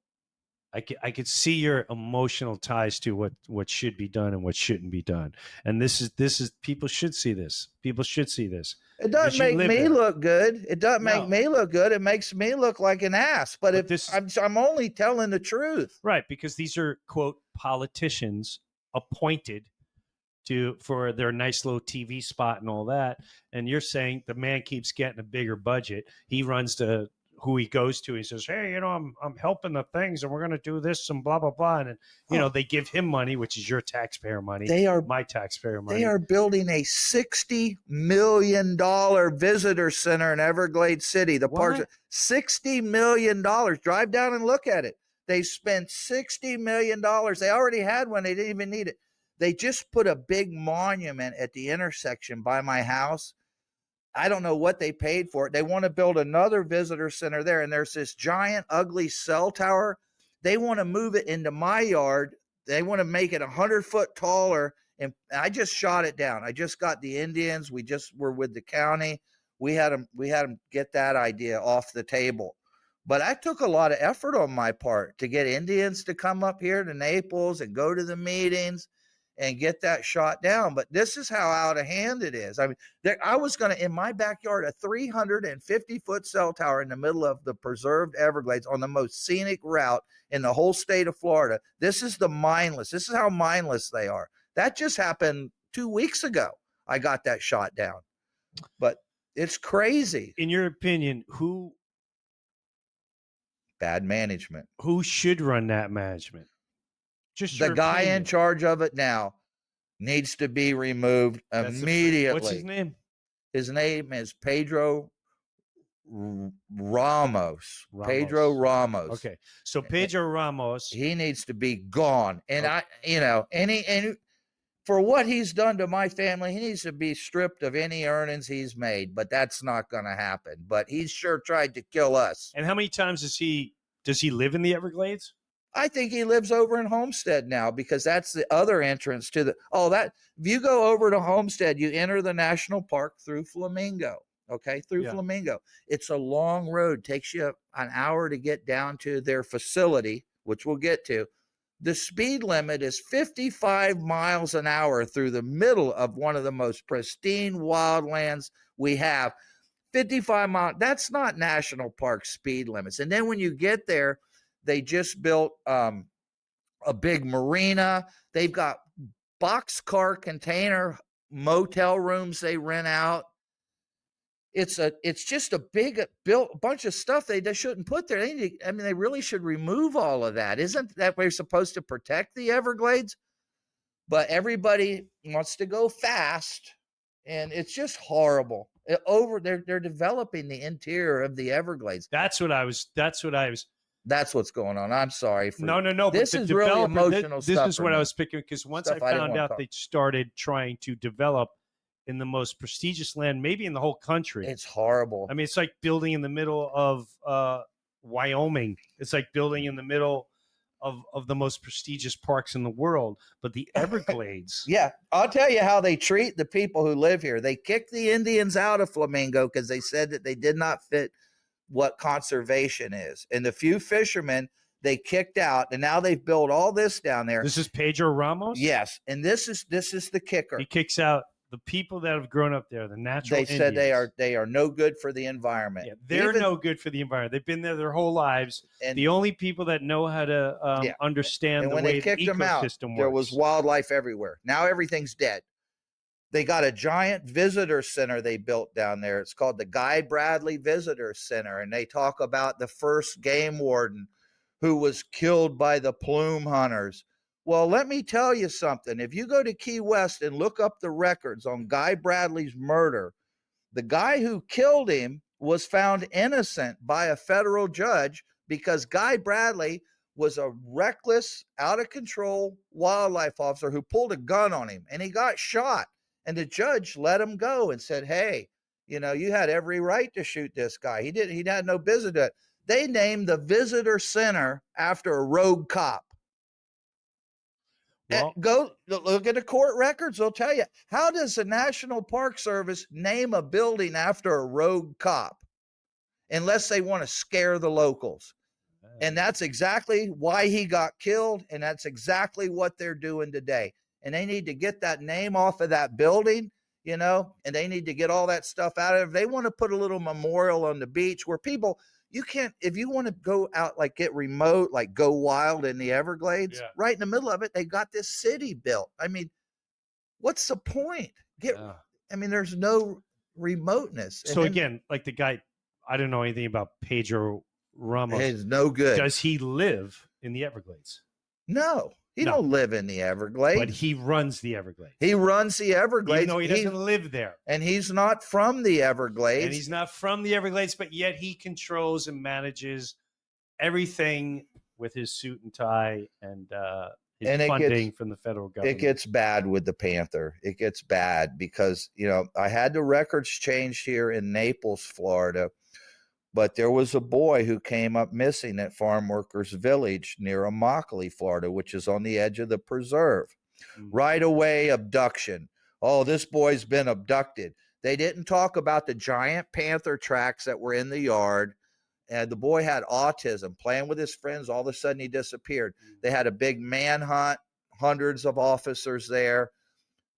Speaker 4: I could see your emotional ties to what should be done and what shouldn't be done. And this is people should see this. People should see this.
Speaker 6: It doesn't make me look good. It doesn't make me look good. It makes me look like an ass. But I'm only telling the truth.
Speaker 4: Right, because these are, quote, politicians appointed for their nice little TV spot and all that. And you're saying the man keeps getting a bigger budget. He runs to who he goes to. He says, hey, I'm helping the things, and we're going to do this and blah, blah, blah. And, they give him money, which is your taxpayer money. They are my taxpayer money.
Speaker 6: They are building a $60 million visitor center in Everglades City. The park's $60 million. Drive down and look at it. They spent $60 million. They already had one. They didn't even need it. They just put a big monument at the intersection by my house. I don't know what they paid for it. They want to build another visitor center there. And there's this giant, ugly cell tower. They want to move it into my yard. They want to make it 100 foot taller. And I just shot it down. I just got the Indians. We just were with the county. We had them get that idea off the table. But I took a lot of effort on my part to get Indians to come up here to Naples and go to the meetings. and get that shot down. But this is how out of hand it is. I mean, I was going to, in my backyard, a 350-foot cell tower in the middle of the preserved Everglades on the most scenic route in the whole state of Florida. This is this is how mindless they are. That just happened 2 weeks ago. I got that shot down. But it's crazy.
Speaker 4: In your opinion,
Speaker 6: Bad management.
Speaker 4: who should run that management? Just
Speaker 6: The
Speaker 4: your
Speaker 6: guy
Speaker 4: opinion.
Speaker 6: in charge of it now needs to be removed immediately.
Speaker 4: What's his name?
Speaker 6: His name is Pedro Ramos. Pedro Ramos.
Speaker 4: Okay, so Pedro Ramos.
Speaker 6: He needs to be gone. And and for what he's done to my family, he needs to be stripped of any earnings he's made. But that's not going to happen. But he's sure tried to kill us.
Speaker 4: And how many times does he live in the Everglades?
Speaker 6: I think he lives over in Homestead now, because that's the other entrance to the, if you go over to Homestead, you enter the national park through Flamingo. Okay. Through Flamingo. It's a long road, takes you an hour to get down to their facility, which we'll get to. The speed limit is 55 miles an hour through the middle of one of the most pristine wildlands we have. 55 miles. That's not national park speed limits. And then when you get there, they just built a big marina. They've got boxcar container motel rooms they rent out. It's just a big bunch of stuff they shouldn't put there. They really should remove all of that. Isn't that we're supposed to protect the Everglades? But everybody wants to go fast, and it's just horrible. They're developing the interior of the Everglades.
Speaker 4: That's what's going on. I'm sorry. No.
Speaker 6: This is really emotional stuff.
Speaker 4: This is what I was picking, because once I found out they started trying to develop in the most prestigious land, maybe in the whole country.
Speaker 6: It's horrible.
Speaker 4: I mean, it's like building in the middle of Wyoming. It's like building in the middle of the most prestigious parks in the world. But the Everglades.
Speaker 6: Yeah, I'll tell you how they treat the people who live here. They kicked the Indians out of Flamingo because they said that they did not fit what conservation is. And the few fishermen they kicked out, and now they've built all this down there.
Speaker 4: This is Pedro Ramos?
Speaker 6: Yes. And this is the kicker.
Speaker 4: He kicks out the people that have grown up there, the natural
Speaker 6: They said
Speaker 4: Indians.
Speaker 6: they are no good for the environment.
Speaker 4: Yeah, they're no good for the environment. They've been there their whole lives.
Speaker 6: And
Speaker 4: the only people that know how to understand the
Speaker 6: when
Speaker 4: way
Speaker 6: they kicked
Speaker 4: the
Speaker 6: them out,
Speaker 4: ecosystem works.
Speaker 6: there was wildlife everywhere. Now everything's dead. They got a giant visitor center they built down there. It's called the Guy Bradley Visitor Center. And they talk about the first game warden who was killed by the plume hunters. Well, let me tell you something. If you go to Key West and look up the records on Guy Bradley's murder, the guy who killed him was found innocent by a federal judge because Guy Bradley was a reckless, out of control wildlife officer who pulled a gun on him, and he got shot. And the judge let him go and said, hey, you had every right to shoot this guy. He had no business to it. They named the visitor center after a rogue cop. Well, go look at the court records. They'll tell you. How does the National Park Service name a building after a rogue cop? Unless they want to scare the locals. And that's exactly why he got killed. And that's exactly what they're doing today. And they need to get that name off of that building, and they need to get all that stuff out of it. They want to put a little memorial on the beach where people, you can't, if you want to go out, like get remote, like go wild in the Everglades, right in the middle of it, they got this city built. I mean, what's the point? There's no remoteness.
Speaker 4: So again, like the guy, I don't know anything about Pedro Ramos.
Speaker 6: It's no good.
Speaker 4: Does he live in the Everglades?
Speaker 6: No. He don't live in the Everglades.
Speaker 4: But he runs the Everglades.
Speaker 6: He runs the Everglades.
Speaker 4: Even though he doesn't live there.
Speaker 6: And he's not from the Everglades.
Speaker 4: And he's not from the Everglades, but yet he controls and manages everything with his suit and tie and his funding from the federal government.
Speaker 6: It gets bad with the panther. It gets bad because, I had the records changed here in Naples, Florida. But there was a boy who came up missing at Farm Workers Village near Immokalee, Florida, which is on the edge of the preserve. Right away, abduction. Oh, this boy's been abducted. They didn't talk about the giant panther tracks that were in the yard. And the boy had autism, playing with his friends. All of a sudden, he disappeared. They had a big manhunt hundreds of officers there.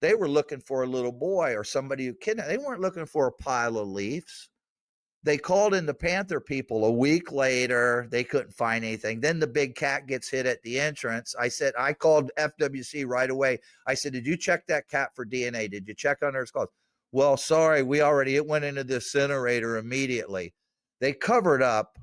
Speaker 6: They were looking for a little boy or somebody who kidnapped. They weren't looking for a pile of leaves. They called in the Panther people a week later. They couldn't find anything. Then the big cat gets hit at the entrance. I called FWC right away. I said, did you check that cat for DNA? Did you check under its claws? Well, sorry, it went into the incinerator immediately. They covered up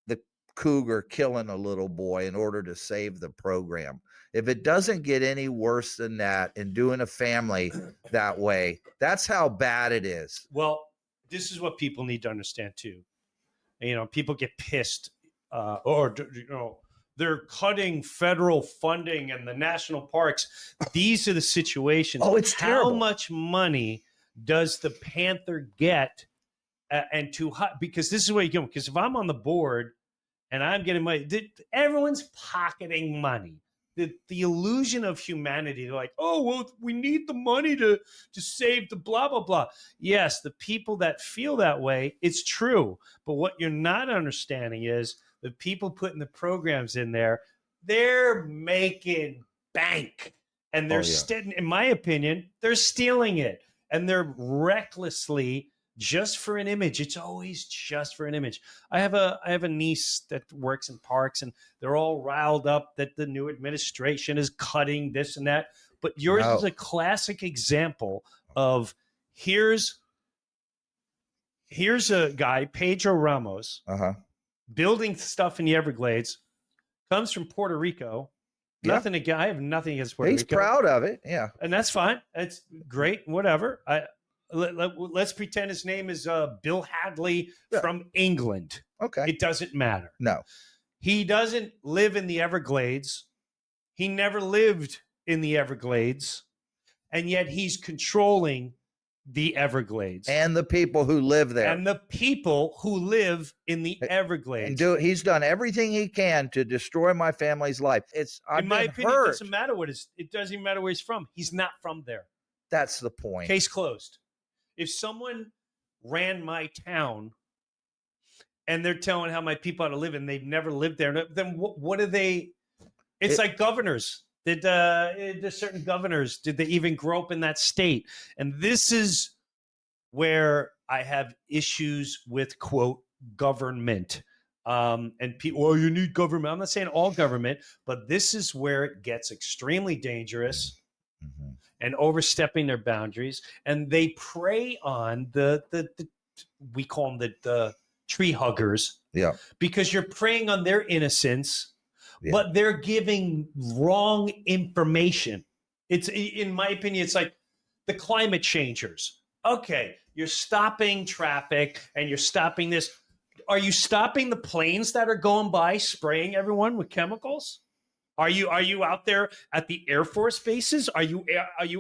Speaker 6: the cougar killing a little boy in order to save the program. If it doesn't get any worse than that and doing a family that way, that's how bad it is.
Speaker 4: Well, this is what people need to understand too. People get pissed, they're cutting federal funding and the national parks. These are the situations.
Speaker 6: Oh, it's terrible.
Speaker 4: How much money does the Panther get? Because this is where you go. Because if I'm on the board and I'm getting money, everyone's pocketing money. The illusion of humanity. They're like, oh, well, we need the money to save the blah, blah, blah. Yes, the people that feel that way, it's true. But what you're not understanding is the people putting the programs in there, they're making bank. And they're, in my opinion, they're stealing it. And they're recklessly, just for an image. It's always just for an image. I have a niece that works in parks, and they're all riled up that the new administration is cutting this and that. But yours is a classic example of here's a guy, Pedro Ramos, building stuff in the Everglades, comes from Puerto Rico. I have nothing against Puerto Rico.
Speaker 6: He's proud of it, yeah,
Speaker 4: and that's fine. It's great, whatever. Let's pretend his name is Bill Hadley from England.
Speaker 6: Okay.
Speaker 4: It doesn't matter.
Speaker 6: No.
Speaker 4: He doesn't live in the Everglades. He never lived in the Everglades. And yet he's controlling the Everglades.
Speaker 6: And the people who live there.
Speaker 4: And the people who live in the Everglades.
Speaker 6: He's done everything he can to destroy my family's life. In my opinion,
Speaker 4: it doesn't matter it doesn't even matter where he's from. He's not from there.
Speaker 6: That's the point.
Speaker 4: Case closed. If someone ran my town and they're telling how my people how to live and they've never lived there, then what are they? It's like governors. Did certain governors, did they even grow up in that state? And this is where I have issues with, quote, government. And people, well, you need government. I'm not saying all government, but this is where it gets extremely dangerous. Mm-hmm. And overstepping their boundaries, and they prey on the we call them the tree huggers, because you're preying on their innocence, but they're giving wrong information. It's, in my opinion, it's like the climate changers. Okay, you're stopping traffic and you're stopping this. Are you stopping the planes that are going by spraying everyone with chemicals? Are you out there at the Air Force bases? Are you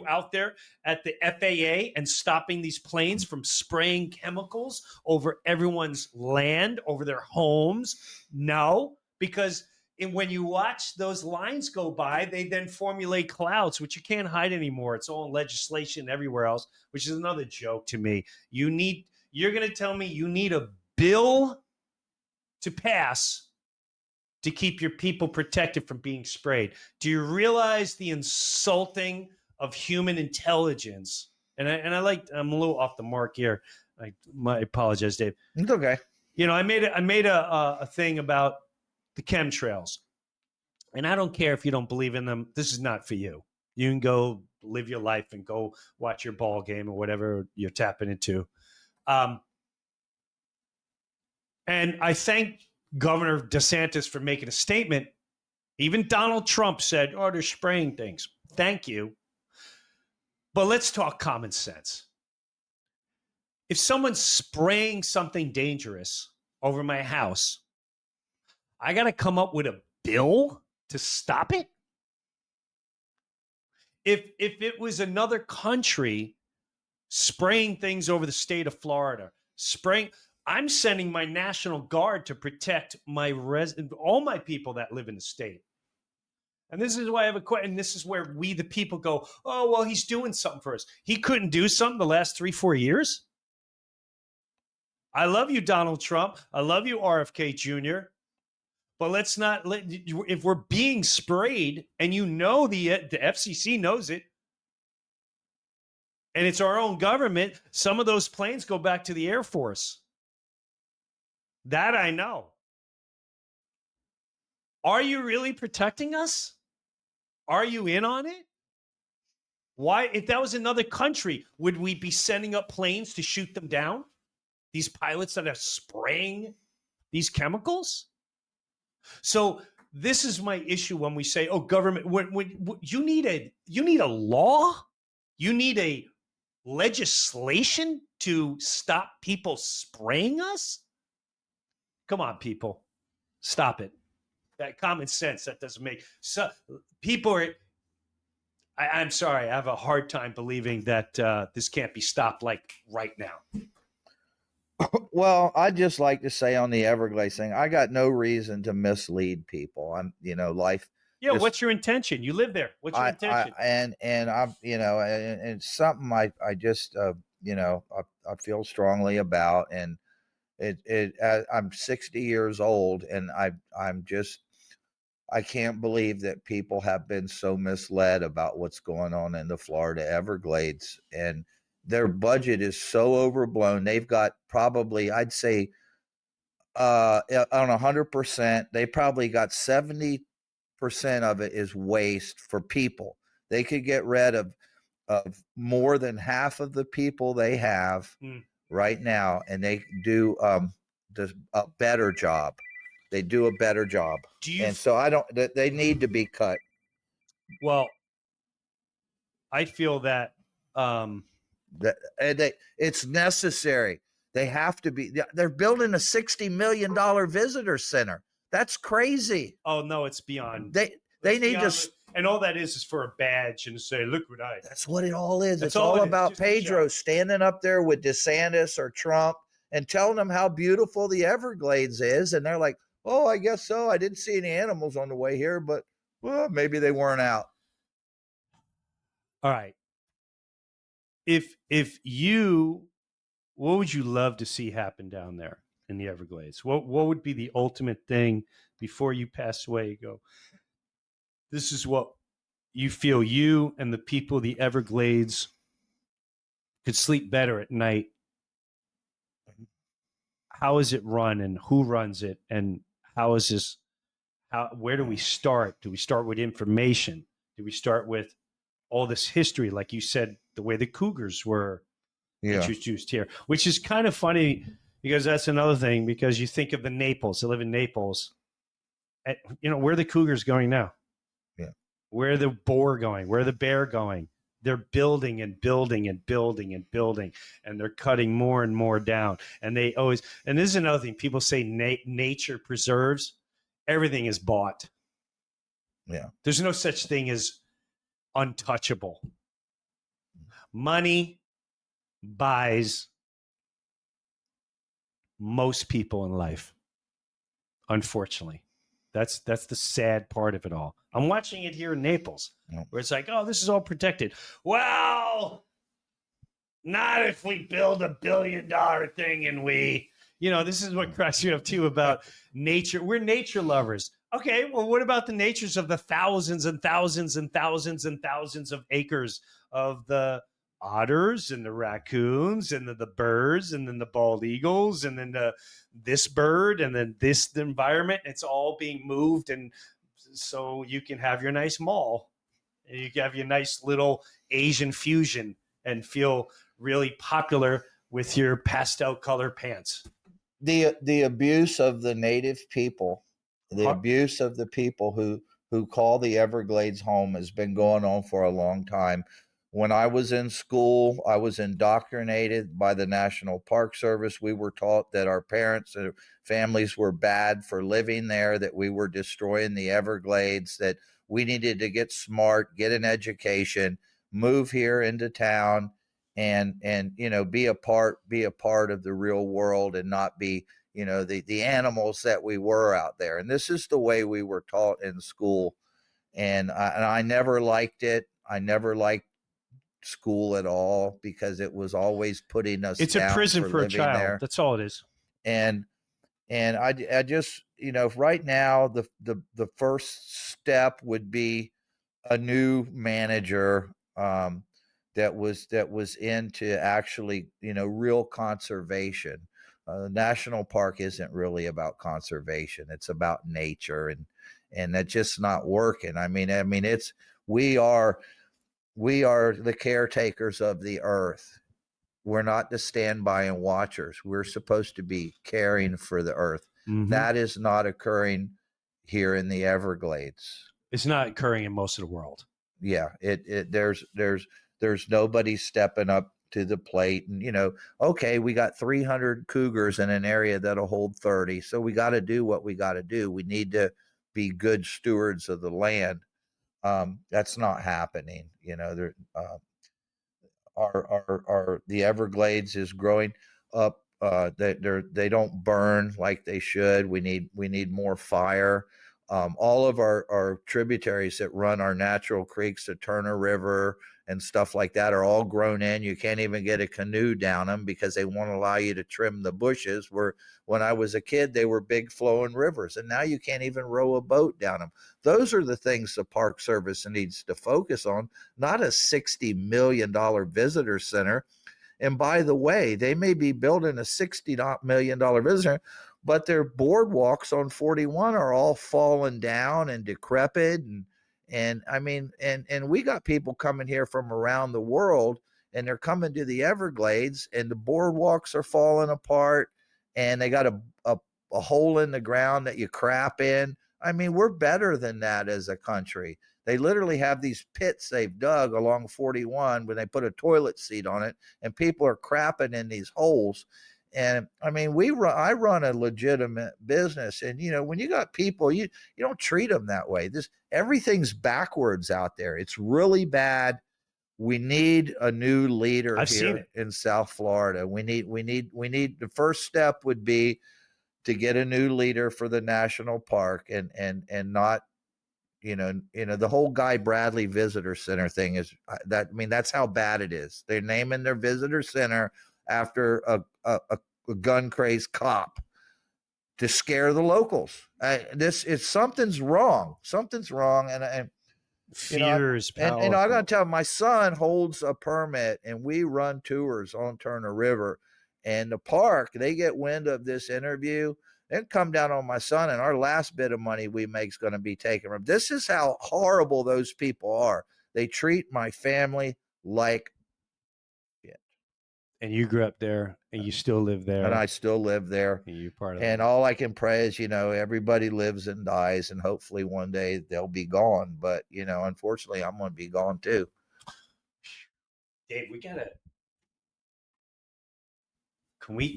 Speaker 4: out there at the FAA and stopping these planes from spraying chemicals over everyone's land, over their homes? No, because when you watch those lines go by, they then formulate clouds, which you can't hide anymore. It's all in legislation everywhere else, which is another joke to me. You're going to tell me you need a bill to pass to keep your people protected from being sprayed. Do you realize the insulting of human intelligence? And I'm a little off the mark here. I apologize, Dave.
Speaker 6: It's okay.
Speaker 4: I made a thing about the chemtrails, and I don't care if you don't believe in them. This is not for you. You can go live your life and go watch your ball game or whatever you're tapping into. And I thank Governor DeSantis for making a statement. Even Donald Trump said, oh, they're spraying things. Thank you. But let's talk common sense. If someone's spraying something dangerous over my house, I got to come up with a bill to stop it? If it was another country spraying things over the state of Florida, I'm sending my National Guard to protect all my people that live in the state. And this is why I have a question. This is where we, the people, go, oh, well, he's doing something for us. He couldn't do something the last 3-4 years? I love you, Donald Trump. I love you, RFK Jr. But let's not let, if we're being sprayed, and you know the FCC knows it, and it's our own government, some of those planes go back to the Air Force. That I know. Are you really protecting us? Are you in on it? Why, if that was another country, would we be sending up planes to shoot them down? These pilots that are spraying these chemicals? So this is my issue when we say, "Oh, government." When you need a law, you need a legislation to stop people spraying us. Come on, people, stop it. That common sense that doesn't make so. People are. I'm sorry, I have a hard time believing that this can't be stopped like right now.
Speaker 6: Well, I'd just like to say on the Everglades thing, I got no reason to mislead people. I'm, life.
Speaker 4: Yeah,
Speaker 6: just,
Speaker 4: what's your intention? You live there. What's your intention?
Speaker 6: And I'm, and it's something I just, I feel strongly about, and I'm 60 years old, and I can't believe that people have been so misled about what's going on in the Florida Everglades, and their budget is so overblown. They've got probably, I'd say, on 100%, they probably got 70% of it is waste for people. They could get rid of more than half of the people they have right now, and they do a better job. They do a better job. So I don't. They need to be cut.
Speaker 4: Well, I feel that
Speaker 6: it's necessary. They have to be. They're building a $60 million visitor center. That's crazy.
Speaker 4: Oh no, it's beyond.
Speaker 6: They need to.
Speaker 4: And all that is for a badge and say, "Look what I."
Speaker 6: That's what it all is.
Speaker 4: That's
Speaker 6: it's all
Speaker 4: it
Speaker 6: about Pedro standing up there with DeSantis or Trump and telling them how beautiful the Everglades is, and they're like, "Oh, I guess so. I didn't see any animals on the way here, but well, maybe they weren't out."
Speaker 4: All right. If you, what would you love to see happen down there in the Everglades? What would be the ultimate thing before you pass away? You go, this is what you feel you and the people of the Everglades could sleep better at night. How is it run, and who runs it, and how is this? Where do we start? Do we start with information? Do we start with all this history, like you said, the way the cougars were introduced here, which is kind of funny because that's another thing, because you think of the Naples, they live in Naples. Where are the cougars going now?
Speaker 6: Yeah.
Speaker 4: Where are the boar going? Where are the bear going? They're building and building and building and building, and they're cutting more and more down. And they always, and this is another thing, people say nature preserves. Everything is bought.
Speaker 6: Yeah.
Speaker 4: There's no such thing as untouchable. Money buys most people in life, unfortunately. That's the sad part of it all. I'm watching it here in Naples, where it's like, oh, this is all protected. Well, not if we build $1 billion thing and this is what cracks you up too about nature. We're nature lovers. Okay, well, what about the natures of the thousands and thousands and thousands and thousands of acres of the otters and the raccoons and the birds and then the bald eagles and then this bird and then this environment? It's all being moved, and so you can have your nice mall and you can have your nice little Asian fusion and feel really popular with your pastel color pants.
Speaker 6: The abuse of the native people, the abuse of the people who call the Everglades home has been going on for a long time. When I was in school, I was indoctrinated by the National Park Service. We were taught that our parents and families were bad for living there, that we were destroying the Everglades, that we needed to get smart, get an education, move here into town, and be a part of the real world and not be the animals that we were out there. And this is the way we were taught in school, and I never liked it. I never liked school at all, because it was always putting us
Speaker 4: it's a prison for a child there. That's all it is.
Speaker 6: And And I just, right now the first step would be a new manager, that was into actually, real conservation. National park isn't really about conservation; it's about nature, and that's just not working. I mean, it's we are the caretakers of the earth. We're not the standby and watchers. We're supposed to be caring for the earth.
Speaker 4: Mhm.
Speaker 6: That is not occurring here in the Everglades.
Speaker 4: It's not occurring in most of the world.
Speaker 6: Yeah, there's nobody stepping up to the plate, and okay, we got 300 cougars in an area that'll hold 30, so we got to do what we got to do. We need to be good stewards of the land. That's not happening. There, our the Everglades is growing up. They don't burn like they should. We need more fire. All of our tributaries that run our natural creeks, the Turner River and stuff like that, are all grown in. You can't even get a canoe down them because they won't allow you to trim the bushes. Where when I was a kid, they were big flowing rivers, and now you can't even row a boat down them. Those are the things the Park Service needs to focus on, not a $60 million visitor center. And by the way, they may be building a $60 million visitor center, but their boardwalks on 41 are all fallen down and decrepit. And I mean, and we got people coming here from around the world, and they're coming to the Everglades, and the boardwalks are falling apart, and they got a hole in the ground that you crap in. I mean, we're better than that as a country. They literally have these pits they've dug along 41 when they put a toilet seat on it, and people are crapping in these holes. And I mean, I run a legitimate business, and when you got people, you don't treat them that way. Everything's backwards out there. It's really bad. We need a new leader
Speaker 4: I've seen
Speaker 6: here
Speaker 4: it.
Speaker 6: in South Florida. We need the first step would be to get a new leader for the national park, and not the whole Guy Bradley Visitor Center thing is that. I mean, that's how bad it is. They're naming their visitor center after a gun crazed cop to scare the locals. Something's wrong. Something's wrong, and
Speaker 4: Fear is powerful.
Speaker 6: and I gotta tell you, my son holds a permit, and we run tours on Turner River, and the park, they get wind of this interview, then come down on my son, and our last bit of money we make is going to be taken from. This is how horrible those people are. They treat my family like shit.
Speaker 4: And you grew up there, and you still live there,
Speaker 6: And I still live there.
Speaker 4: and you're part of
Speaker 6: And
Speaker 4: it.
Speaker 6: all I can pray is, everybody lives and dies, and hopefully one day they'll be gone. But, unfortunately, I'm going to be gone too.
Speaker 4: Dave, we gotta.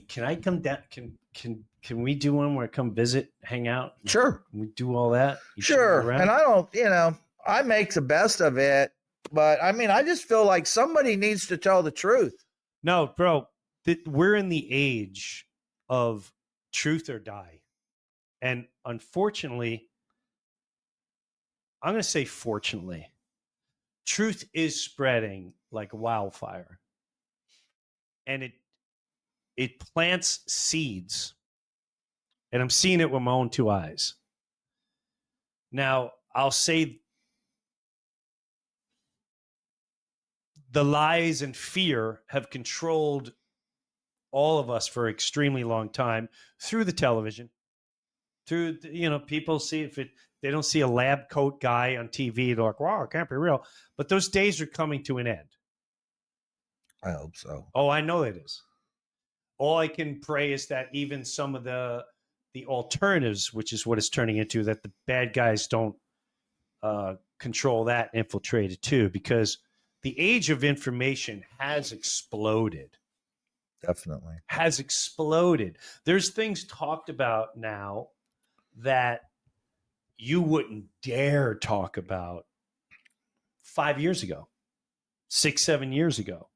Speaker 4: Can I come down? Can we do one where I come visit, hang out?
Speaker 6: Sure.
Speaker 4: Can we do all that? You
Speaker 6: Sure.
Speaker 4: around?
Speaker 6: And I don't, I make the best of it. But I mean, I just feel like somebody needs to tell the truth.
Speaker 4: No, bro, we're in the age of truth or die. And unfortunately, I'm going to say fortunately, truth is spreading like wildfire. And it plants seeds. And I'm seeing it with my own two eyes. Now, I'll say the lies and fear have controlled all of us for an extremely long time through the television. Through, people see they don't see a lab coat guy on TV, they're like, wow, it can't be real. But those days are coming to an end.
Speaker 6: I hope so.
Speaker 4: Oh, I know it is. All I can pray is that even some of the alternatives, which is what it's turning into, that the bad guys don't control that, infiltrate it too, because the age of information has exploded.
Speaker 6: Definitely.
Speaker 4: Has exploded. There's things talked about now that you wouldn't dare talk about 5 years ago, 6, 7 years ago.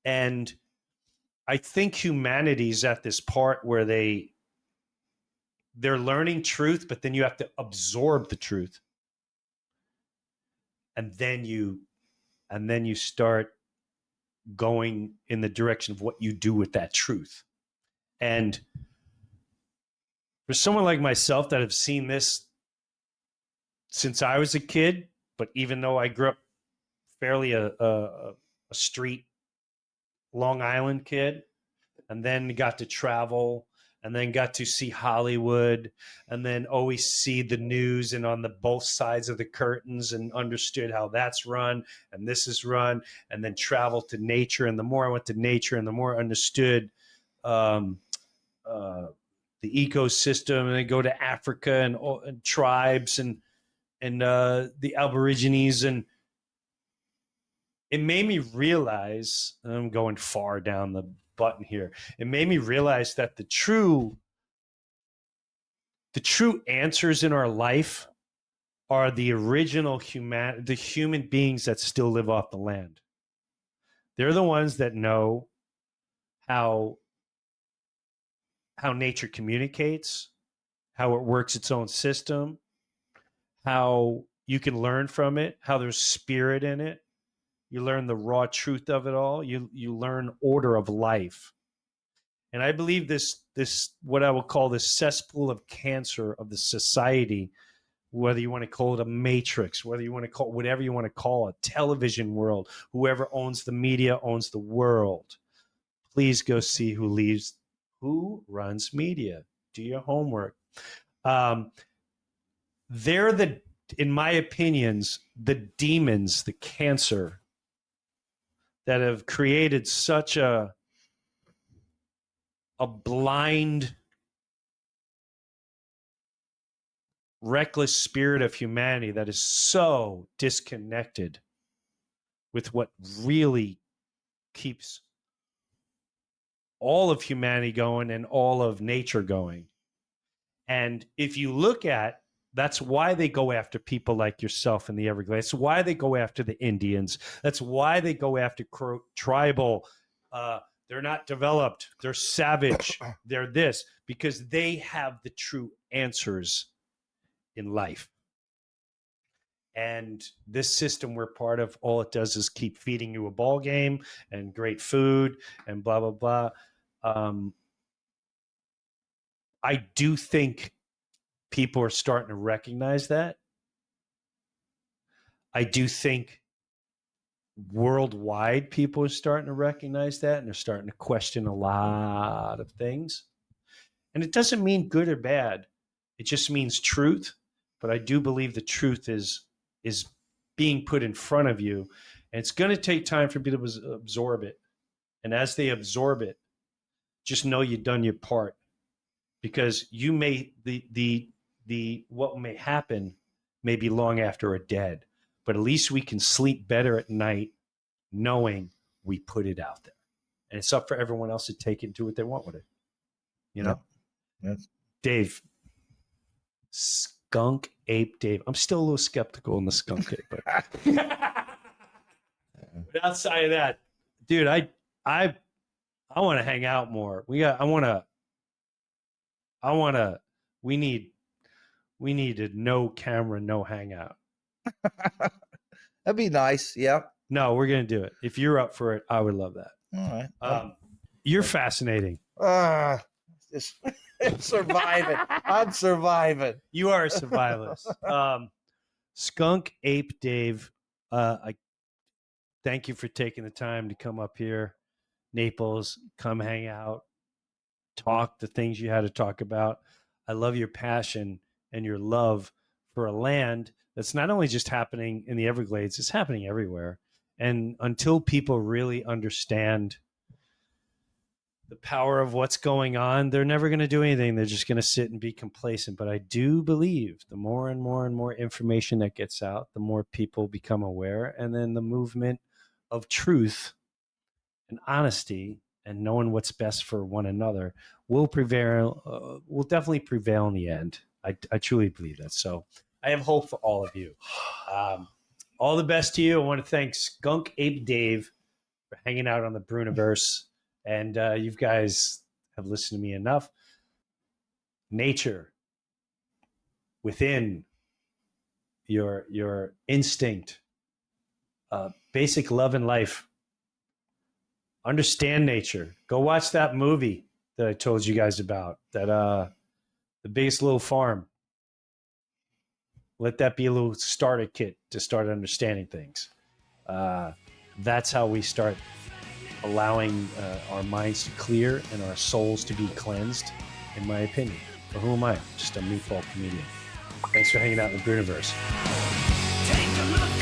Speaker 4: And I think humanity's at this part where they're learning truth, but then you have to absorb the truth. And then you start going in the direction of what you do with that truth. And For someone like myself that have seen this since I was a kid, but even though I grew up fairly a street Long Island kid, and then got to travel, and then got to see Hollywood, and then always see the news and on the both sides of the curtains, and understood how that's run and this is run, and then travel to nature. And the more I went to nature, and the more I understood the ecosystem, and then go to Africa and tribes and the Aborigines, and it made me realize, and I'm going far down the button here. It made me realize that the true answers in our life are the original the human beings that still live off the land. They're the ones that know how nature communicates, how it works its own system, how you can learn from it, how there's spirit in it. You learn the raw truth of it all. You learn order of life. And I believe this what I will call this cesspool of cancer of the society, whether you want to call it a matrix, whether you want to call it whatever you want to call it, television world, whoever owns the media owns the world. Please go see who runs media. Do your homework. They're in my opinions, the demons, the cancer that have created such a blind, reckless spirit of humanity that is so disconnected with what really keeps all of humanity going and all of nature going. And if you look at, that's why they go after people like yourself in the Everglades. That's why they go after the Indians. That's why they go after tribal. They're not developed. They're savage. They're this, because they have the true answers in life. And this system we're part of, all it does is keep feeding you a ball game and great food and blah, blah, blah. I do think people are starting to recognize that. I do think worldwide people are starting to recognize that, and they're starting to question a lot of things. And it doesn't mean good or bad. It just means truth. But I do believe the truth is being put in front of you. And it's going to take time for people to absorb it. And as they absorb it, just know you've done your part. Because you may what may happen may be long after we're dead. But at least we can sleep better at night knowing we put it out there. And it's up for everyone else to take it and do what they want with it. You know?
Speaker 6: Yeah. Yes.
Speaker 4: Dave. Skunk Ape Dave. I'm still a little skeptical in the skunk ape. But outside of that, dude, I want to hang out more. We need a no camera, no hangout.
Speaker 6: That'd be nice. Yeah.
Speaker 4: No, we're going to do it. If you're up for it, I would love that.
Speaker 6: All right.
Speaker 4: You're fascinating.
Speaker 6: Just surviving. I'm surviving.
Speaker 4: You are a survivalist. Skunk Ape Dave, I thank you for taking the time to come up here, Naples, come hang out, talk the things you had to talk about. I love your passion and your love for a land that's not only just happening in the Everglades, it's happening everywhere. And until people really understand the power of what's going on, they're never going to do anything. They're just going to sit and be complacent. But I do believe the more and more and more information that gets out, the more people become aware. And then the movement of truth and honesty and knowing what's best for one another will prevail, will definitely prevail in the end. I truly believe that. So I have hope for all of you. All the best to you. I want to thank Skunk Ape Dave for hanging out on the Breuniverse. And you guys have listened to me enough. Nature within your instinct, basic love in life. Understand nature. Go watch that movie that I told you guys about. That the biggest little farm. Let that be a little starter kit to start understanding things. That's how we start allowing our minds to clear and our souls to be cleansed, in my opinion. But who am I? Just a meatball comedian. Thanks for hanging out in the Breuniverse.
Speaker 7: Take a look